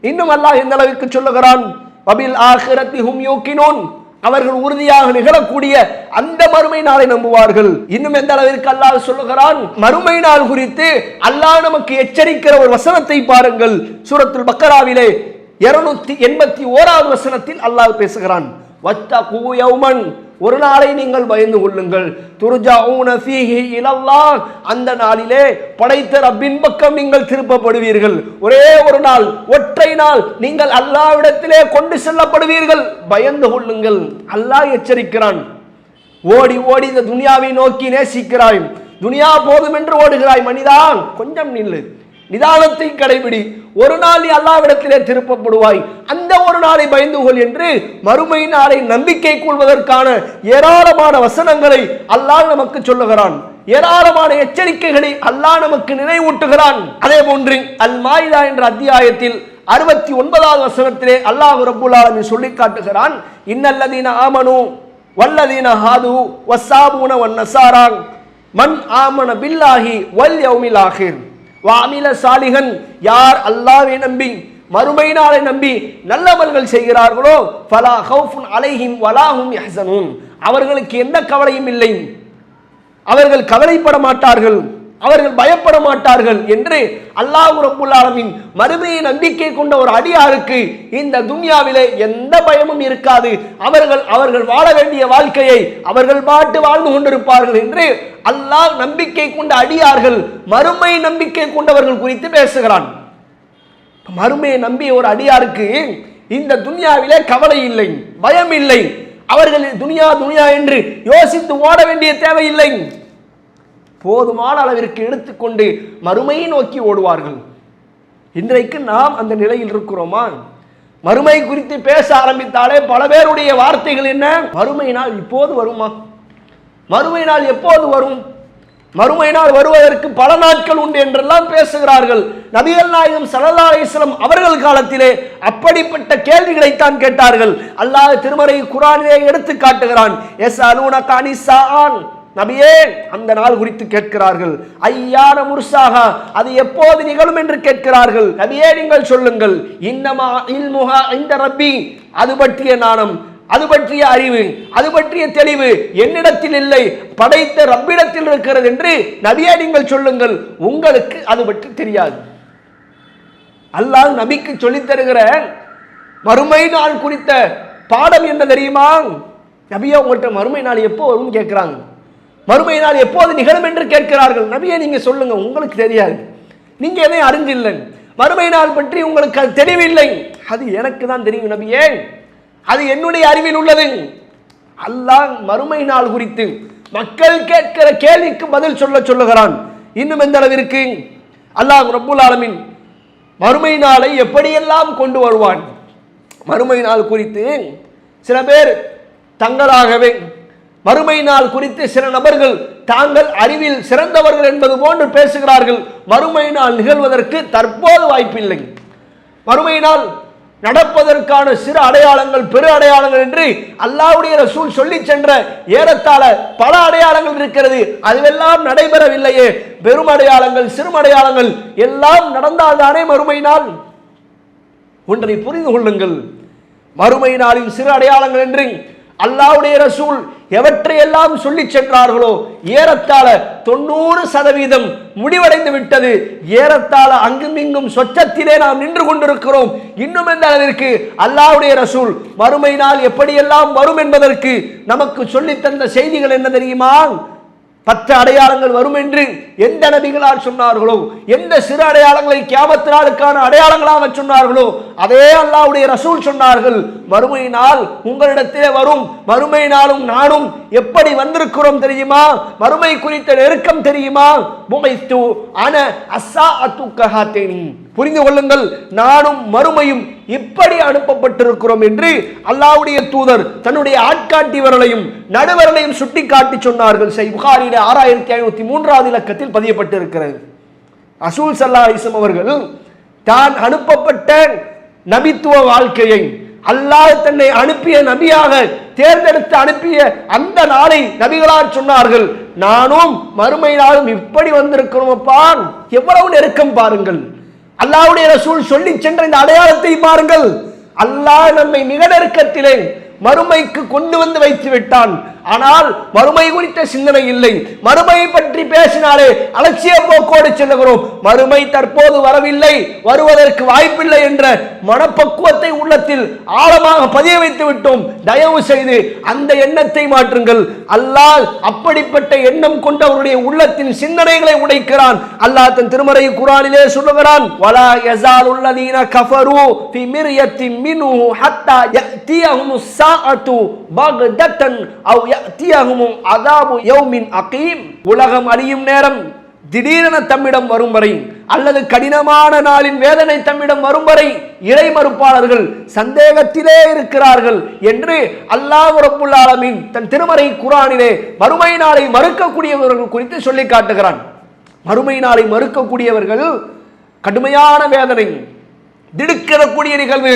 இன்னும் அல்லாஹ் எந்த அளவுக்கு சொல்லுகிறான், வபில் ஆகிரத்தி ஹும் யூகினூன், அவர்கள் உறுதியாக நிகழக்கூடிய அந்த மறுமை நாளை நம்புவார்கள். இன்னும் எந்த அளவிற்கு அல்லாஹ் சொல்லுகிறான், மறுமை நாள் குறித்து அல்லாஹ் நமக்கு எச்சரிக்கிற ஒரு வசனத்தை பாருங்கள். சூரத்துல் பக்கராவிலே 281வது வசனத்தில் அல்லாஹ் பேசுகிறான், வத்தகு யௌமன், ஒரு நாளை நீங்கள் பயந்து கொள்ளுங்கள், துர்ஜாஊன ஃபீஹி இலல்லாஹ், அந்த நாளிலே படைத்த ரப்பின் பக்கம் நீங்கள் திருப்பப்படுவீர்கள். ஒரே ஒரு நாள், ஒற்றை நாள் நீங்கள் அல்லாஹ்விடத்திலே கொண்டு செல்லப்படுவீர்கள், பயந்து கொள்ளுங்கள். அல்லாஹ் எச்சரிக்கிறான். ஓடி ஓடி இந்த துனியாவை நோக்கி நேசிக்கிறாய், துனியா போதும் என்று ஓடுகிறாய் மனிதா, கொஞ்சம் நில்லு, நிதானத்தை கடைபிடி. ஒரு நாள் நீ அல்லாஹ்விடத்திலே திருப்பப்படுவாய், அந்த ஒரு நாளை பயந்து கொள் என்று மறுமை நாளை நம்பிக்கை கொள்வதற்கான ஏராளமான வசனங்களை அல்லாஹ் நமக்கு சொல்லுகிறான். ஏராளமான எச்சரிக்கைகளை அல்லாஹ் நமக்கு நினைவூட்டுகிறான். அதே போன்று அல் மாயிதா என்ற அத்தியாயத்தில் 69வது வசனத்திலே அல்லாஹ் ரப்புல் ஆலமீன் சொல்லி காட்டுகிறான், இன்னல்லதீன ஆமனு வல்லதீன ஹாது வஸ்ஸாபூன வன்னஸாரா மன் ஆமன பில்லாஹி வல் யௌமில் ஆகிர் வாமில சாலிஹன், யார் அல்லாஹ்வை நம்பி மறுமை நாளை நம்பி நல்லமல்கள் செய்கிறார்களோ ஃபலா ஹவுஃபுன் அலைஹிம் வலா ஹும் யஹ்ஸனூன், அவர்களுக்கு எந்த கவலையும் இல்லை, அவர்கள் கவலைப்பட மாட்டார்கள், அவர்கள் பயப்பட மாட்டார்கள் என்று அல்லாஹ் ரப்புல் ஆலமீன் மறுமையை நம்பிக்கை கொண்ட ஒரு அடியாருக்கு இந்த துன்யாவிலே எந்த பயமும் இருக்காது. அவர்கள் வாழ வேண்டிய வாழ்க்கையை அவர்கள் பாட்டு வாழ்ந்து கொண்டிருப்பார்கள் என்று அல்லாஹ் நம்பிக்கை கொண்ட அடியார்கள், மறுமை நம்பிக்கை கொண்டவர்கள் குறித்து பேசுகிறான். மறுமையை நம்பிய ஒரு அடியாருக்கு இந்த துன்யாவிலே கவலை இல்லை, பயம் இல்லை, அவர்கள் துனியா துனியா என்று யோசித்து ஓட வேண்டிய தேவையில்லை. போதுமான அளவிற்கு எடுத்துக்கொண்டு மறுமையை நோக்கி ஓடுவார்கள். இன்றைக்கு நாம் அந்த நிலையில் இருக்கிறோமா? மறுமை குறித்து பேச ஆரம்பித்தாலே பல பேருடைய வார்த்தைகள் என்ன, மறுமை நாள் இப்போது வருமா, மறுமை நாள் எப்போது வரும், மறுமை நாள் வருவதற்கு பல நாட்கள் உண்டு என்றெல்லாம் பேசுகிறார்கள். நபிகள் நாயகம் ஸல்லல்லாஹு அலைஹி வஸல்லம் அவர்கள் காலத்திலே அப்படிப்பட்ட கேள்விகளைத்தான் கேட்டார்கள். அல்லாஹ் திருமறை குர்ஆனிலே எடுத்து காட்டுகிறான், யஸ்அலூனக அனிஸ்ஸாஅன், நபியே அந்த நாள் குறித்து கேட்கிறார்கள். ஐயான முர்சாஹா, அது எப்போது நிகழும் என்று கேட்கிறார்கள். நபியே நீங்கள் சொல்லுங்கள், இன்னமா இல்முஹா இன்த ரப்பி, அது பற்றிய ஞானம், அது பற்றிய அறிவு, அது பற்றிய தெளிவு என்னிடத்தில் இல்லை, படைத்த ரப்பிடத்தில் இருக்கிறது என்று நபியே நீங்கள் சொல்லுங்கள், உங்களுக்கு அது பற்றி தெரியாது. அல்லாஹ் நபிக்கு சொல்லித் தருகிற மறுமை நாள் குறித்த பாடம் என்ன தெரியுமா? நபியே உங்கள்கிட்ட மறுமை நாள் எப்போ வரும் கேட்கிறாங்க, மறுமை நாள் எப்போது நிகழும் என்று கேட்கிறார்கள். நபியே நீங்க சொல்லுங்க, உங்களுக்கு தெரியாது, நீங்க எதையும் அறிஞ்சில்லை, மறுமை நாள் பற்றி உங்களுக்கு அது தெரியவில்லை, அது எனக்கு தான் தெரியும் நபியே, அது என்னுடைய அறிவில் உள்ளது. அல்லாஹ் மறுமை நாள் குறித்து மக்கள் கேட்கிற கேள்விக்கு பதில் சொல்லுகிறான். இன்னும் எந்த அளவிற்கு அல்லாஹ் ரப்புல் ஆலமீன் மறுமை நாளை எப்படியெல்லாம் கொண்டு வருவான். மறுமை நாள் குறித்து சில பேர் தங்களாகவே, மறுமை நாள் குறித்து சில நபர்கள் தாங்கள் அறிவில் சிறந்தவர்கள் என்பது போன்று பேசுகிறார்கள். மறுமை நாள் நிகழ்வதற்கு தற்போது வாய்ப்பில்லை, மறுமை நாள் நடப்பதற்கான சிறு அடையாளங்கள் பெரு அடையாளங்கள் என்று அல்லாஹ்வுடைய ரசூல் சொல்லி சென்ற ஏறத்தாழ பல அடையாளங்கள் இருக்கிறது, அதுவெல்லாம் நடைபெறவில்லையே. பெரும் அடையாளங்கள் சிறு அடையாளங்கள் எல்லாம் நடந்தால்தானே மறுமை நாள். ஒன்றை புரிந்து கொள்ளுங்கள், மறுமை நாளின் சிறு அடையாளங்கள் என்று அல்லாஹ்வுடைய ரசூல் எவற்றையெல்லாம் சொல்லி சென்றார்களோ ஏறத்தாழ 90% முடிவடைந்து விட்டது. ஏறத்தாழ அங்கும் இங்கும் சொச்சத்திலே நாம் நின்று கொண்டிருக்கிறோம். இன்னும் எந்த அளவிற்கு அல்லாஹ்வுடைய ரசூல் மறுமை நாள் எப்படியெல்லாம் வரும் என்பதற்கு நமக்கு சொல்லித் தந்த செய்திகள் என்ன தெரியுமா? 10 அடையாளங்கள் வரும் என்று எந்த நபிகளால் சொன்னார்களோ, எந்த சிறு அடையாளங்களை கியாமத் நாளுக்கான அடையாளங்களாக சொன்னார்களோ, அதே அல்லாஹ்வுடைய ரசூல் சொன்னார்கள், மறுமை நாள் உங்களிடத்திலே வரும். மறுமை நாளும் நானும் எப்படி வந்திருக்கிறோம் தெரியுமா? மறுமை குறித்த நெருக்கம் தெரியுமா? புகைத்து அன அஸ்ஸாஅத்து கஹாத்தைனி, புரிந்து கொள்ளுங்கள், நானும் மறுமையும் இப்படி அனுப்பப்பட்டிருக்கிறோம் என்று அல்லாஹ்வுடைய தூதர் தன்னுடைய ஆட்காட்டி விரலையும் நடுவரலையும் சுட்டி காட்டி சொன்னார்கள். புகாரிலே 6503வது இலக்கத்தில் பதியப்பட்டிருக்கிறது. ரசூல் ஸல்லல்லாஹு அலைஹி வஸல்லம் அவர்கள் தான் அனுப்பப்பட்ட நபித்துவ வாழ்க்கையை, அல்லாஹ் தன்னை அனுப்பிய நபியாக தேர்ந்தெடுத்து அனுப்பிய அந்த நாளை நபிகளார் சொன்னார்கள், நானும் மறுமை நாளும் இப்படி வந்திருக்கிறோம். அப்பா, எவ்வளவு நெருக்கம் பாருங்கள். அல்லாஹ்வுடைய ரசூல் சொல்லி சென்ற இந்த அடையாளத்தை பாருங்கள். அல்லாஹ் நம்மை மிக நெருக்கத்திலே மறுமைக்கு கொண்டு வந்து வைத்து விட்டான். ஆனால் மறுமை குறித்த சிந்தனை இல்லை. மறுமையை பற்றி பேசினாலே அலட்சிய போக்கோடு செல்லுகிறோம். மறுமை தற்போது வரவில்லை, வருவதற்கு வாய்ப்பில்லை என்ற மனப்பக்குவத்தை உள்ளத்தில் ஆழமாக பதிய வைத்து விட்டோம். தயவு செய்து அந்த எண்ணத்தை மாற்றுங்கள். அல்லாஹ் அப்படிப்பட்ட எண்ணம் கொண்டவருடைய உள்ளத்தின் சிந்தனைகளை உடைக்கிறான். அல்லாஹ் தன் திருமறை குர்ஆனிலே சொல்லுகிறான், வலா யஸாலுல்லதீன கஃபரு ஃபி மிர்யத்தின் மின்ஹு ஹத்தா யஅதியஹுமுஸ் ஸாஅத்து பக்தத்தன் அவ் உலகம் அழியும் நேரம் திடீரென தம்மிடம் வரும் வரை, அல்லது கடினமான நாளின் வேதனை தம்மிடம் வரும் வரை இறை மறுப்பாளர்கள் சந்தேகத்திலே இருக்கிறார்கள் என்று அல்லாஹ் ரப்புல் ஆலமீன் தன் திருமறை குர்ஆனிலே மறுமை நாளை மறுக்கக்கூடியவர்கள் குறித்து சொல்லி காட்டுகிறான். மறுமை நாளை மறுக்கக்கூடியவர்கள் கடுமையான வேதனை, திடுக்கிடக்கூடிய நிகழ்வு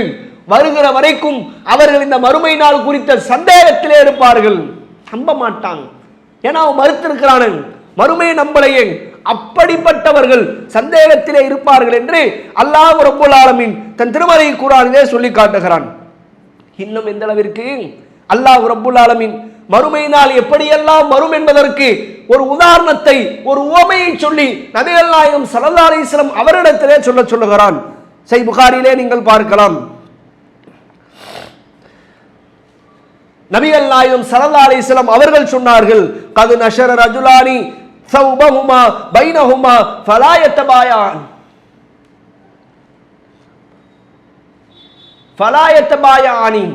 வருகிற வரைக்கும் அவர்கள் இந்த மறுமை நாள் குறித்த சந்தேகத்திலே இருப்பார்கள். நம்ப மாட்டாங்க. ஏன்னா அவன் மறுத்திருக்கிறான், மறுமையை நம்பலையே. அப்படிப்பட்டவர்கள் சந்தேகத்திலே இருப்பார்கள் என்று அல்லாஹ் ரப்புல் ஆலமீன் தன் திருமறை குர்ஆனிலே சொல்லி காட்டுகிறான். இன்னும் எந்த அளவிற்கு அல்லாஹ் ரப்புல் ஆலமீன் மறுமை நாள் எப்படியெல்லாம் வரும் என்பதற்கு ஒரு உதாரணத்தை, ஒரு உவமையை சொல்லி நபிகள் நாயகம் ஸல்லல்லாஹு அலைஹி வஸல்லம் அவரிடத்திலே சொல்லுகிறான். சஹீஹ் புகாரியிலே நீங்கள் பார்க்கலாம். நபிகள் நாயகம் ஸல்லல்லாஹு அலைஹி வஸல்லம் அவர்கள் சொன்னார்கள், கது நஷர ரஜுலானி ஸௌபஹுமா பைனஹுமா ஃபலா யத்தபாயானி.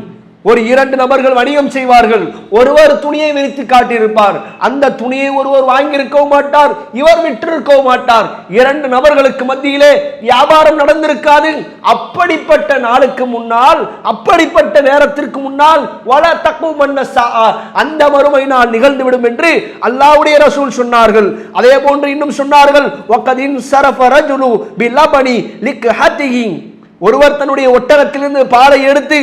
ஒரு 2 நபர்கள் வணிகம் செய்வார்கள். ஒருவர் துணியை விரித்து காட்டியிருப்பார். அந்த துணியை ஒருவர் வாங்கியிருக்கவும் மாட்டார், இவர் விற்றிருக்கவும் மாட்டார். 2 நபர்களுக்கு மத்தியிலே வியாபாரம் நடந்திருக்காது. அப்படிப்பட்ட நாளுக்கு முன்னால், அப்படிப்பட்ட நேரத்திற்கு முன்னால் வல தக்குமன்ன ஸாஅ, அந்த மறுமை நாள் நிகழ்ந்துவிடும் என்று அல்லாஹ்வுடைய ரசூல் சொன்னார்கள். அதே போன்று இன்னும் சொன்னார்கள், வகதின் ஸரஃப ரஜுலு பிலபனி லிக்ஹதிஹி, ஒருவர் தன்னுடைய ஒட்டகத்திலிருந்து பாலை எடுத்து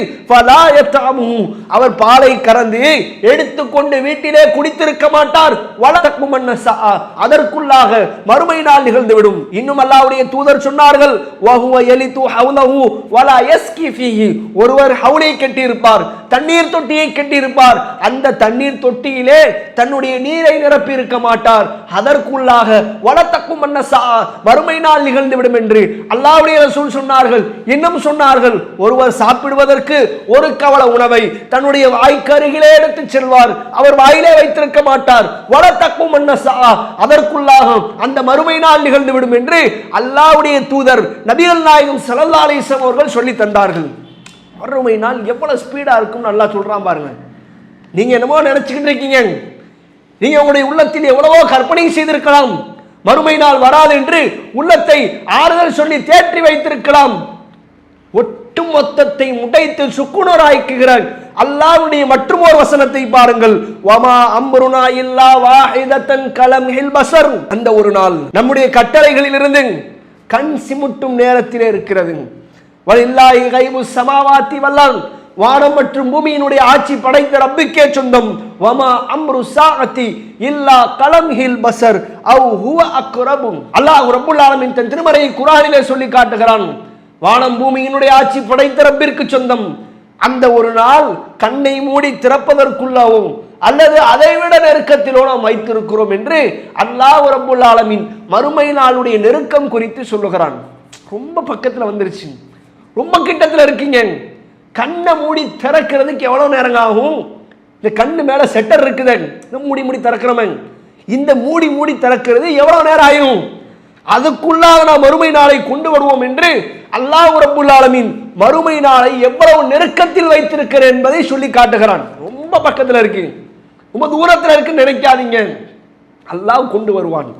அவர் பாலை கறந்து எடுத்துக்கொண்டு வீட்டிலே குடித்திருக்க மாட்டார். அதற்குள்ளாக மறுமை நாள் நிகழ்ந்துவிடும். இன்னும் அல்லாஹ்வுடைய தூதர் சொன்னார்கள், ஒருவர் ஹவுலை கட்டியிருப்பார், தண்ணீர் தொட்டியை கட்டியிருப்பார். அந்த தண்ணீர் தொட்டியிலே தன்னுடைய நீரை நிரப்பி இருக்க மாட்டார். அதற்குள்ளாக மறுமை நாள் நிகழ்ந்துவிடும் என்று அல்லாஹ்வுடைய ரசூல் சொன்னார்கள். இன்னும் சொன்னார்கள், ஒருவர் சாப்பிடுவதற்கு ஒரு கவள உணவை தன்னுடைய வாய்க்கு அருகிலே எடுத்து செல்வார். அவர் வாயிலே வைத்திருக்க மாட்டார். அதற்குள்ளாக அந்த மறுமை நாள் நிகழ்ந்துவிடும் என்று அல்லாஹ்வுடைய தூதர் நபிகள் நாயகம் ஸல்லல்லாஹு அலைஹி வஸல்லம் அவர்கள் சொல்லி தந்தார்கள். மறுமை நாள் எவ்வளவு ஸ்பீடா இருக்கும் நல்லா சொல்றான் பாருங்க. நீங்க என்னமோ நினைச்சுக்கிட்டு இருக்கீங்க, நீங்க உங்களுடைய உள்ளத்தில் எவ்வளவோ கற்பனை செய்திருக்கலாம். மறுமை நாள் வராது என்று உள்ளத்தை ஆறுதல் சொல்லி தேற்றி வைத்திருக்கலாம். ஒட்டு மொத்தத்தை உடைத்து சுக்குனராக்குகிறார் அல்லாஹ்வுடைய மற்றொரு வசனத்தை பாருங்கள், வமா அம்ருனா இல்லா வாஹிதத்தன் கலம்ஹில் பஸர். அந்த ஒரு நாள் நம்முடைய கட்டளைகளில் இருந்து கண் சிமுட்டும் நேரத்திலே இருக்கிறது. வலில்லாஹி கைபுஸ் ஸமாவாத்தி வல், வானம் மற்றும் பூமியினுடைய ஆட்சி படைத்த ரப்புக்கே சொந்தம். வமா அம்ரு ஸாஅத்தி இல்லா கலம்ஹில் பஸர் அவ் ஹுவ அக்ரபு. அல்லாஹ் ரப்புல் ஆலமீன் தன் திருமறை குர்ஆனிலே சொல்லி காட்டுகிறான், வானம் பூமியினுடைய ஆட்சி படைத்த ரப்பிற்கு சொந்தம். அந்த ஒரு நாள் கண்ணை மூடி திறப்பதற்குள்ளவும் அல்லது அதைவிட நெருக்கத்திலோ நாம் வைத்திருக்கிறோம் என்று அல்லாஹ் ரப்புல் ஆலமீன் மறுமை நாளுடைய நெருக்கம் குறித்து சொல்லுகிறான். ரொம்ப பக்கத்தில் வந்துருச்சு, ரொம்ப கிட்டத்தில் இருக்கீங்க. கண்ணை மூடி திறக்கிறதுக்கு எவ்வளவு நேரம் ஆகும்? இந்த கண்ணு மேல செட்டர் இருக்குது, மூடி மூடி திறக்கிறோமே, இந்த மூடி மூடி திறக்கிறது எவ்வளவு நேரம் ஆகும்? அதுக்குள்ளாக நாம் மறுமை நாளை கொண்டு வருவோம் என்று அல்லாஹ் ரப்புல் ஆலமீன் மறுமை நாளை எவ்வளவு நெருக்கத்தில் வைத்திருக்கிறேன் என்பதை சொல்லி காட்டுகிறான். ரொம்ப பக்கத்தில் இருக்கு, ரொம்ப தூரத்தில் இருக்குன்னு நினைக்காதீங்க. அல்லாஹ் கொண்டு வருவான்.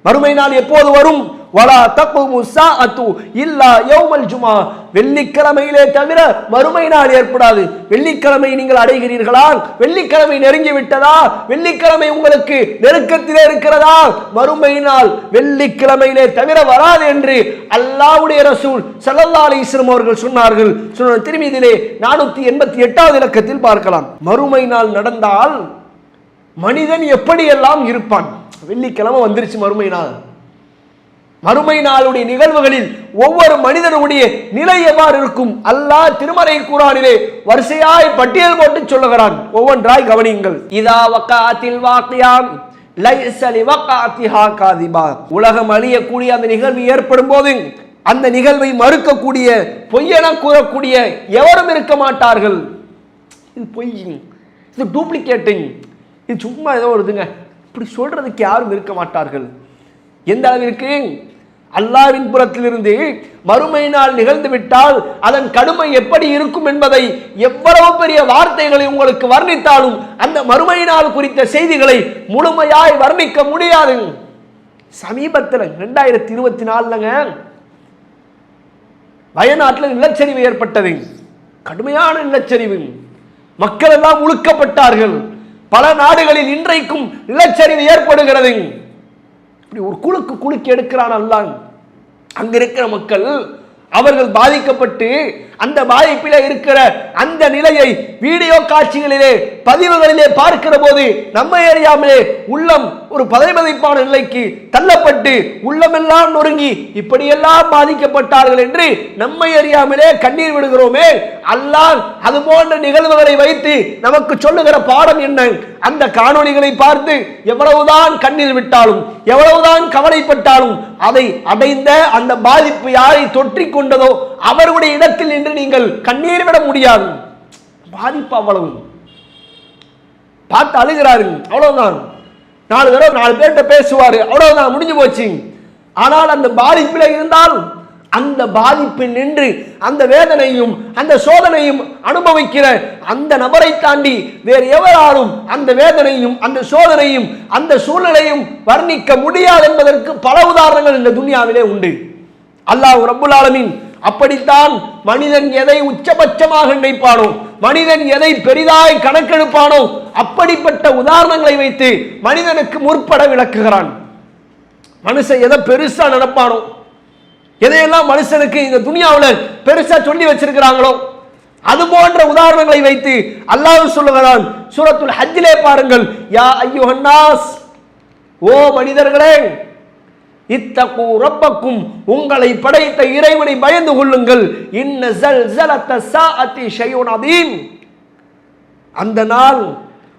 மறுமை நாள் எப்போது வரும்? வலா தக்குமு ஸாஅத்து இல்லா யௌமல் ஜுமா, வெள்ளிக்கிழமையிலே தவிர மறுமை நாள் ஏற்படாது. வெள்ளிக்கிழமை நீங்கள் அடைகிறீர்களா? வெள்ளிக்கிழமை நெருங்கி விட்டதா? வெள்ளிக்கிழமை உங்களுக்கு நெருக்கத்திலே இருக்கிறதா? மறுமை நாள் வெள்ளிக்கிழமையிலே தவிர வராது என்று அல்லாஹ்வுடைய ரசூல் ஸல்லல்லாஹு அலைஹி வஸல்லம் அவர்கள் சொன்னார்கள். சுனன் திர்மிதியிலே 488வது இலக்கத்தில் பார்க்கலாம். மறுமை நாள் நடந்தால் மனிதன் எப்படியெல்லாம் இருப்பான்? வெள்ளிக்கிழமை வந்துருச்சு மறுமை நாள். மறுமை நாளுடைய நிகழ்வுகளில் ஒவ்வொரு மனிதனுடைய நிலை எவ்வாறு இருக்கும்? அல்லாஹ் திருமறை குர்ஆனிலே வரிசையாய் பட்டியல் போட்டு சொல்லுகிறான். ஒவ்வொன்றாய் கவனியுங்கள். இதா வகாத்தில் வாக்கியாம் லைஸ லிவகாத்திஹா காதிபா, உலகம் அழியக்கூடிய அந்த நிகழ்வு ஏற்படும் போது அந்த நிகழ்வை மறுக்கக்கூடிய, பொய்யென கூறக்கூடிய எவரும் இருக்க மாட்டார்கள். இது பொய், இது டூப்ளிகேட்டிங், இது சும்மா ஏதோ வருதுங்க, இப்படி சொல்றதுக்கு யாரும் இருக்க மாட்டார்கள். எந்த அளவிற்கு? அல்லாஹ்வின் புறத்திலிருந்து மறுமை நாள் நிகழ்ந்து விட்டால் அதன் கடுமை எப்படி இருக்கும் என்பதை எவ்வளவு பெரிய வார்த்தைகளை உங்களுக்கு வர்ணித்தாலும் அந்த மறுமை நாள் குறித்த செய்திகளை முழுமையாய் வர்ணிக்க முடியாது. சமீபத்தில் 2024ங்க வயநாட்டில் நிலச்சரிவு ஏற்பட்டது. கடுமையான நிலச்சரிவு, மக்கள் எல்லாம் முழுக்கப்பட்டார்கள். பல நாடுகளில் இன்றைக்கும் நிலச்சரிவு ஏற்படுகிறது. இப்படி ஒரு குலுக்கு எடுக்கிறான் அல்லாஹ். அங்க இருக்கிற மக்கள் அவர்கள் பாதிக்கப்பட்டு அந்த பாதிப்பிலே இருக்கிற அந்த நிலையை வீடியோ காட்சிகளிலே பதிவுகளிலே பார்க்கிற போது நம்ம அறியாமலே உள்ளம் ஒரு பதைபதைப்பான நிலைக்கு தள்ளப்பட்டு உள்ளமெல்லாம் நொறுங்கி இப்படியெல்லாம் பாதிக்கப்பட்டார்கள் என்று நம்மை அறியாமலே கண்ணீர் விடுகிறோமே. அல்லாஹ் அது போன்ற நிகழ்வுகளை வைத்து நமக்கு சொல்லுகிற பாடம் என்ன? அந்த காணொளிகளை பார்த்து எவ்வளவுதான் கண்ணீர் விட்டாலும், எவ்வளவுதான் கவலைப்பட்டாலும் அதை அடைந்த அந்த பாதிப்பு யாரை தொற்றிக் கொண்டதோ அவருடைய இடத்தில் நின்று நீங்கள் கண்ணீர் விட முடியாது. பாதிப்பு அவ்வளவு. பார்த்து அழுகிறாரு, அவ்வளவுதான். 4 தடவை 4 பேர்கிட்ட பேசுவாரு, அவ்வளவுதான், முடிஞ்சு போச்சு. ஆனால் அந்த பாதிப்பில் இருந்தால் அந்த பாதிப்பில் நின்று அந்த வேதனையும் அந்த சோதனையும் அனுபவிக்கிற அந்த நபரை தாண்டி வேறு எவராலும் அந்த வேதனையும் அந்த சோதனையும் அந்த சூழ்நிலையும் வர்ணிக்க முடியாது என்பதற்கு பல உதாரணங்கள் இந்த துன்யாவிலே உண்டு. அல்லாஹ் ரப்புல் ஆலமீன் அப்படித்தான் மனிதன் எதை உச்சபட்சமாக நினைப்பானோ, மனிதன் எதை பெரிதாய் கணக்கெடுப்பானோ அப்படிப்பட்ட உதாரணங்களை வைத்து மனிதனுக்கு முற்பட விளக்குகிறான். மனுஷன் எதை பெருசா நினைப்பானோ, எதையெல்லாம் மனுஷனுக்கு இந்த துனியாவில் பெருசா சொல்லி வச்சிருக்கிறாங்களோ அது போன்ற உதாரணங்களை வைத்து அல்லாஹ் சொல்லுகிறான். சூரத்துல் ஹஜ்ஜிலே பாருங்கள், யா அய்யுஹன்னாஸ், ஓ மனிதர்களே, இத்தகு ரப்பக்கும், உங்களை படைத்த இறைவனை பயந்து கொள்ளுங்கள். இன்ன ஸல்ஸலத்த ஸாஅத்தி ஷைஉன் அதீம், அந்த நாள்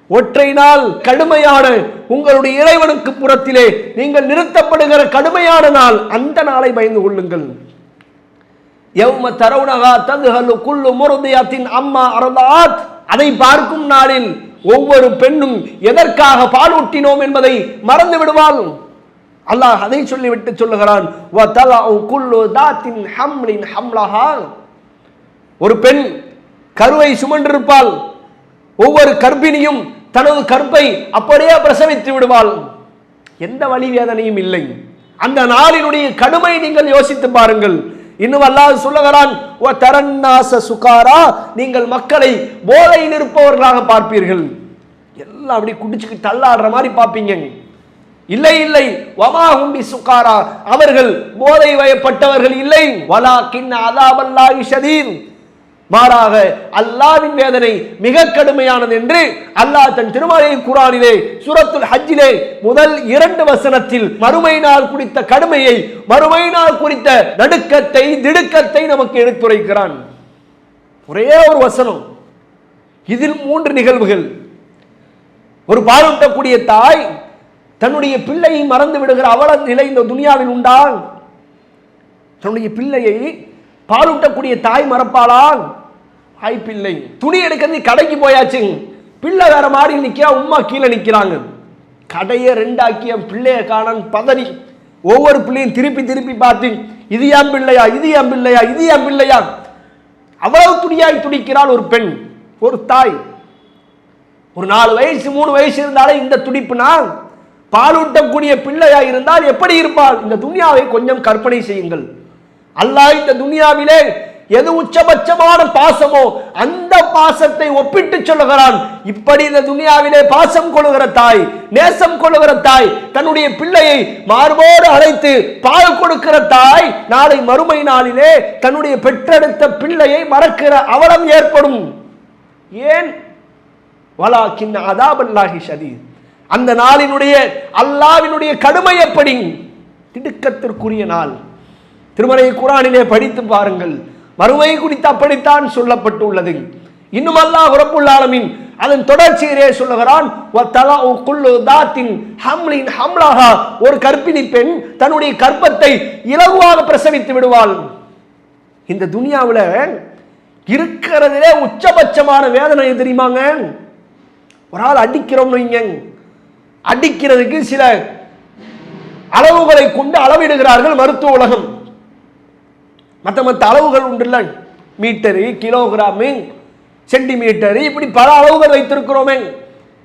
ஒற்றை நாள் கடுமையான உங்களுடைய இறைவனுக்கு புறத்திலே நீங்கள் நிறுத்தப்படுகிற கடுமையான நாள், அந்த நாளை பயந்து கொள்ளுங்கள். யௌம தரவுனஹா தத்ஹலு குல்லு முர்தியத்தின் அம்மா அர்தாத், அதை பார்க்கும் நாளில் ஒவ்வொரு பெண்ணும் எதற்காக பாலூட்டினோம் என்பதை மறந்து விடுவாள். அல்லாஹ் அதை சொல்லிவிட்டு சொல்லுகிறான், வதலஉ குல்லு தாத்தின் ஹம்லின் ஹம்லஹா, ஒரு பெண் கருவை சுமந்திருப்பாள். ஒவ்வொரு கர்ப்பிணியும் தனது கற்பை அப்படியே பிரசவித்து விடுவாள். எந்த வலி வேதனையும் இல்லை. அந்த நாளினுடைய கடுமை நீங்கள் யோசித்து பாருங்கள். இன்னும் அல்லாஹ் சொல்லுகிறான், வ தரன்னாஸ சுகாரா, நீங்கள் மக்களை போதையில் இருப்பவர்களாக பார்ப்பீர்கள். எல்லாம் அப்படி குடிச்சுக்கு தள்ளாடுற மாதிரி பார்ப்பீங்க. இல்லை இல்லை, வமாஹும் பிசுகாரா, அவர்கள் போதை வயப்பட்டவர்கள் இல்லை. வலாகின் அஸாபல்லாஹி ஷதீத், மாறாக அல்லாஹ்வின் வேதனை மிக கடுமையானது என்று அல்லாஹ் தன் திருமறை குர்ஆனிலே சூரத்துல் ஹஜ்ஜிலே முதல் 2 வசனத்தில் மறுமை நாள் குறித்த கடுமையை, மறுமை நாள் குறித்த நடுக்கத்தை, திடுக்கத்தை நமக்கு எடுத்துரைக்கிறான். ஒரே ஒரு வசனம், இதில் 3 நிகழ்வுகள். ஒரு பாலூட்டக்கூடிய தாய் தன்னுடைய பிள்ளையை மறந்து விடுகிற அவல நிலை இந்த துனியாவில் உண்டா? தன்னுடைய பிள்ளையை பாலூட்டக்கூடிய தாய் மறப்பாளா? வாய்ப்பில்லை. துணி எடுக்கிறது கடைக்கு போயாச்சு, பிள்ளை வேற மாடி நிற்கிறா, உம்மா கீழே நிற்கிறாங்க. கடையை 2 ஆக்கிய பிள்ளைய காணான் பதறி ஒவ்வொரு பிள்ளையும் திருப்பி திருப்பி பார்த்து, இது ஏன் பிள்ளையா, இது ஏன் பிள்ளையா, இது ஏன் பிள்ளையா, அவ்வளவு துடியாய் துடிக்கிறாள் ஒரு பெண், ஒரு தாய். ஒரு 4 வயசு 3 வயசு இருந்தாலே இந்த துடிப்புனா, பாலூட்டக்கூடிய பிள்ளையா இருந்தால் எப்படி இருப்பாள்? இந்த துனியாவை கொஞ்சம் கற்பனை செய்யுங்கள். அல்லாஹ் இந்த துனியாவிலே எது உச்சபட்சமான பாசமோ அந்த பாசத்தை ஒப்பிட்டு சொல்லுகிறான். இப்படி இந்த துனியாவிலே பாசம் கொள்ளுகிற தாய், நேசம் கொள்ளுகிற தாய், தன்னுடைய பிள்ளையை மார்போடு அழைத்து பால் கொடுக்கிற தாய், நாளை மறுமை நாளிலே தன்னுடைய பெற்றெடுத்த பிள்ளையை மறக்கிற அவலம் ஏற்படும். ஏன்? வலாக்கின் அதாபல்லாஹி ஷதீத். அந்த நாளினுடைய அல்லாஹ்வினுடைய கடுமை எப்படி? திடுக்கத்திற்குரிய நாள். திருமறை குர்ஆனிலே படித்து பாருங்கள், மறுமை குறித்து அப்படித்தான் சொல்லப்பட்டுள்ளது. இன்னும் அல்லாஹ் ரப்புல் ஆலமீன் அதன் தொடர்ச்சியிலே சொல்லுகிறான், வதலஉ குல்லு தாத்தின் ஹம்லின் ஹம்லஹா. ஒரு கர்ப்பிணி பெண் தன்னுடைய கர்ப்பத்தை இலகுவாக பிரசவித்து விடுவாள். இந்த துனியாவில் இருக்கிறதுலே உச்சபட்சமான வேதனை தெரியுமாங்க? ஒரு ஆள் அடிக்கிறோம் வைங்க, அடிக்கிறதுக்கு சில அளவுகளை கொண்டு அளவிடுகிறார்கள் மருத்துவ உலகம். மற்ற அளவுகள் உண்டுல்ல, மீட்டரு, கிலோகிராமு, சென்டிமீட்டரு, இப்படி பல அளவுகள் வைத்திருக்கிறோமே.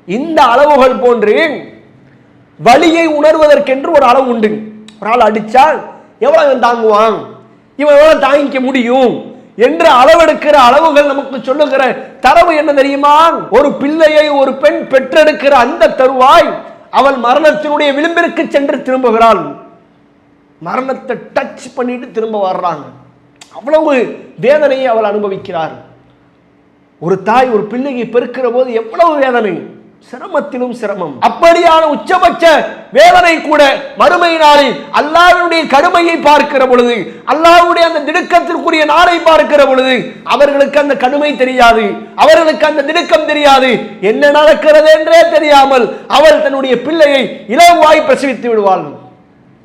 இந்த அளவுகள் போன்று வலியை உணர்வதற்கென்று ஒரு அளவு உண்டு. ஒரு ஆள் அடிச்சா எவ்வளவு தாங்குவான், இவன் எவ்வளவு தாங்கிக்க முடியும் என்று அளவெடுக்கிற அளவுகள் நமக்கு சொல்லுகிற தரவு என்ன தெரியுமா? ஒரு பிள்ளையை ஒரு பெண் பெற்றெடுக்கிற அந்த தருவாய் அவள் மரணத்தினுடைய விளிம்பிற்கு சென்று திரும்புகிறாள். மரணத்தை டச் பண்ணிட்டு திரும்ப வர்றாங்க. அவ்வளவு வேதனையை அவள் அனுபவிக்கிறார். ஒரு தாய் ஒரு பிள்ளையை பெருக்கிற போது எவ்வளவு வேதனை, சிரமத்திலும் சிரமம். அப்படியான உச்சபட்ச வேதனை கூட மறுமை நாளில் அல்லாஹ்வுடைய கடுமையை பார்க்கிற பொழுது, அல்லாஹ்வுடைய அந்த திடுக்கத்திற்குரிய நாளை பார்க்கிற பொழுது அவர்களுக்கு அந்த கடுமை தெரியாது, அவர்களுக்கு அந்த திடுக்கம் தெரியாது. என்ன நடக்கிறது என்றே தெரியாமல் அவள் தன்னுடைய பிள்ளையை இலகுவாய் பிரசவித்து விடுவாள்.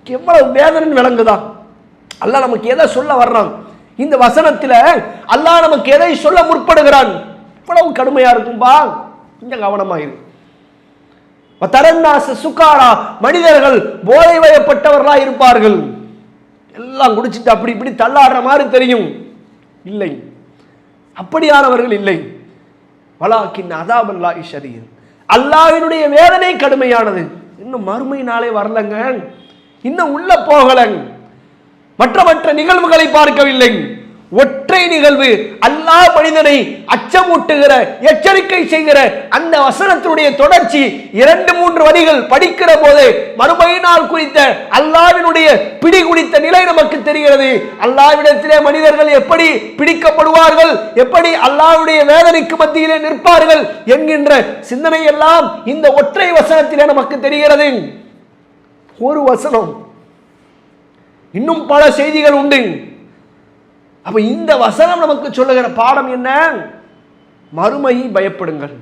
எவ்வளவு வேதனை விளங்குதா? அல்லாஹ் நமக்கு எதை சொல்ல வர்றான்? இந்த வசனத்தில் அல்லாஹ் நமக்கு எதை சொல்ல முற்படுகிறான்? இவ்வளவு கடுமையா இருக்கும்பா, கொஞ்சம் கவனமாயிரு. சுக்காரா, மனிதர்கள் போதை வயப்பட்டவர்களா இருப்பார்கள். எல்லாம் குடிச்சிட்டு அப்படி இப்படி தள்ளாடுற மாதிரி தெரியும். இல்லை, அப்படியானவர்கள் இல்லை. வலாக்கின் அதாபல்லாஹி ஷதீத். அல்லாஹ்வினுடைய வேதனை கடுமையானது. இன்னும் மறுமை நாளே வரலங்க, இன்னும் உள்ள போகலங்க. மற்ற நிகழ்வுகளை பார்க்கவில்லை. ஒற்றை நிகழ்வு அல்லாஹ் மனிதனை அச்சமூட்டுகிற, எச்சரிக்கை செய்கிற அந்த வசனத்தினுடைய தொடர்ச்சி 2-3 வரிகள் படிக்கிற போது மறுமை நாள் குறித்த அல்லாஹ்வினுடைய பிடி குறித்த நிலை நமக்கு தெரிகிறது. அல்லாஹ்விடத்திலே மனிதர்கள் எப்படி பிடிக்கப்படுவார்கள், எப்படி அல்லாஹ்வுடைய வேதனைக்கு மத்தியிலே நிற்பார்கள் என்கின்ற சிந்தனை எல்லாம் இந்த ஒற்றை வசனத்திலே நமக்கு தெரிகிறது. ஒரு வசனம், இன்னும் பல செய்திகள் உண்டு. அப்ப இந்த வசனம் நமக்கு சொல்லுகிற பாடம் என்ன? மறுமையை பயப்படுங்கள்.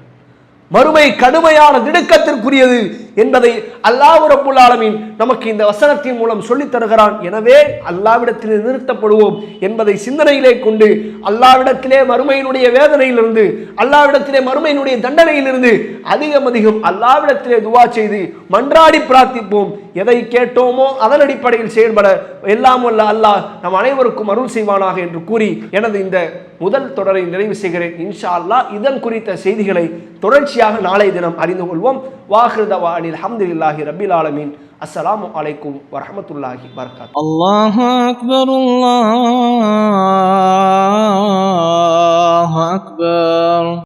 மறுமை கடுமையான திடுக்கத்திற்குரியது என்பதை அல்லாஹ் ரப்புல் ஆலமீன் நமக்கு இந்த வசனத்தின் மூலம் சொல்லித் தருகிறான். எனவே அல்லாஹ்விடத்திலே நிறுத்தப்படுவோம் என்பதை சிந்தனையிலே கொண்டு அல்லாஹ்விடத்திலே மறுமையினுடைய வேதனையிலிருந்து, அல்லாஹ்விடத்திலே மறுமையினுடைய தண்டனையிலிருந்து அதிகம் அல்லாஹ்விடத்திலே துஆ செய்து மன்றாடி பிரார்த்திப்போம். எதை கேட்டோமோ அதன் அடிப்படையில் செயல்பட எல்லாம் வல்ல அல்லாஹ் நம் அனைவருக்கும் அருள் செய்வானாக என்று கூறி எனது இந்த முதல் தொடரை நிறைவு செய்கிறேன். இன்ஷா அல்லாஹ் இதன் குறித்த செய்திகளை தொடர்ச்சியாக நாளை தினம் அறிந்து கொள்வோம். வாஹிரு தவானில் அல்ஹம்துலில்லாஹி ரப்பில் ஆலமீன். அஸ்ஸலாமு அலைக்கும் வரஹ்மத்துல்லாஹி வபரகாத்துஹு. அல்லாஹு அக்பர், அல்லாஹு அக்பர்.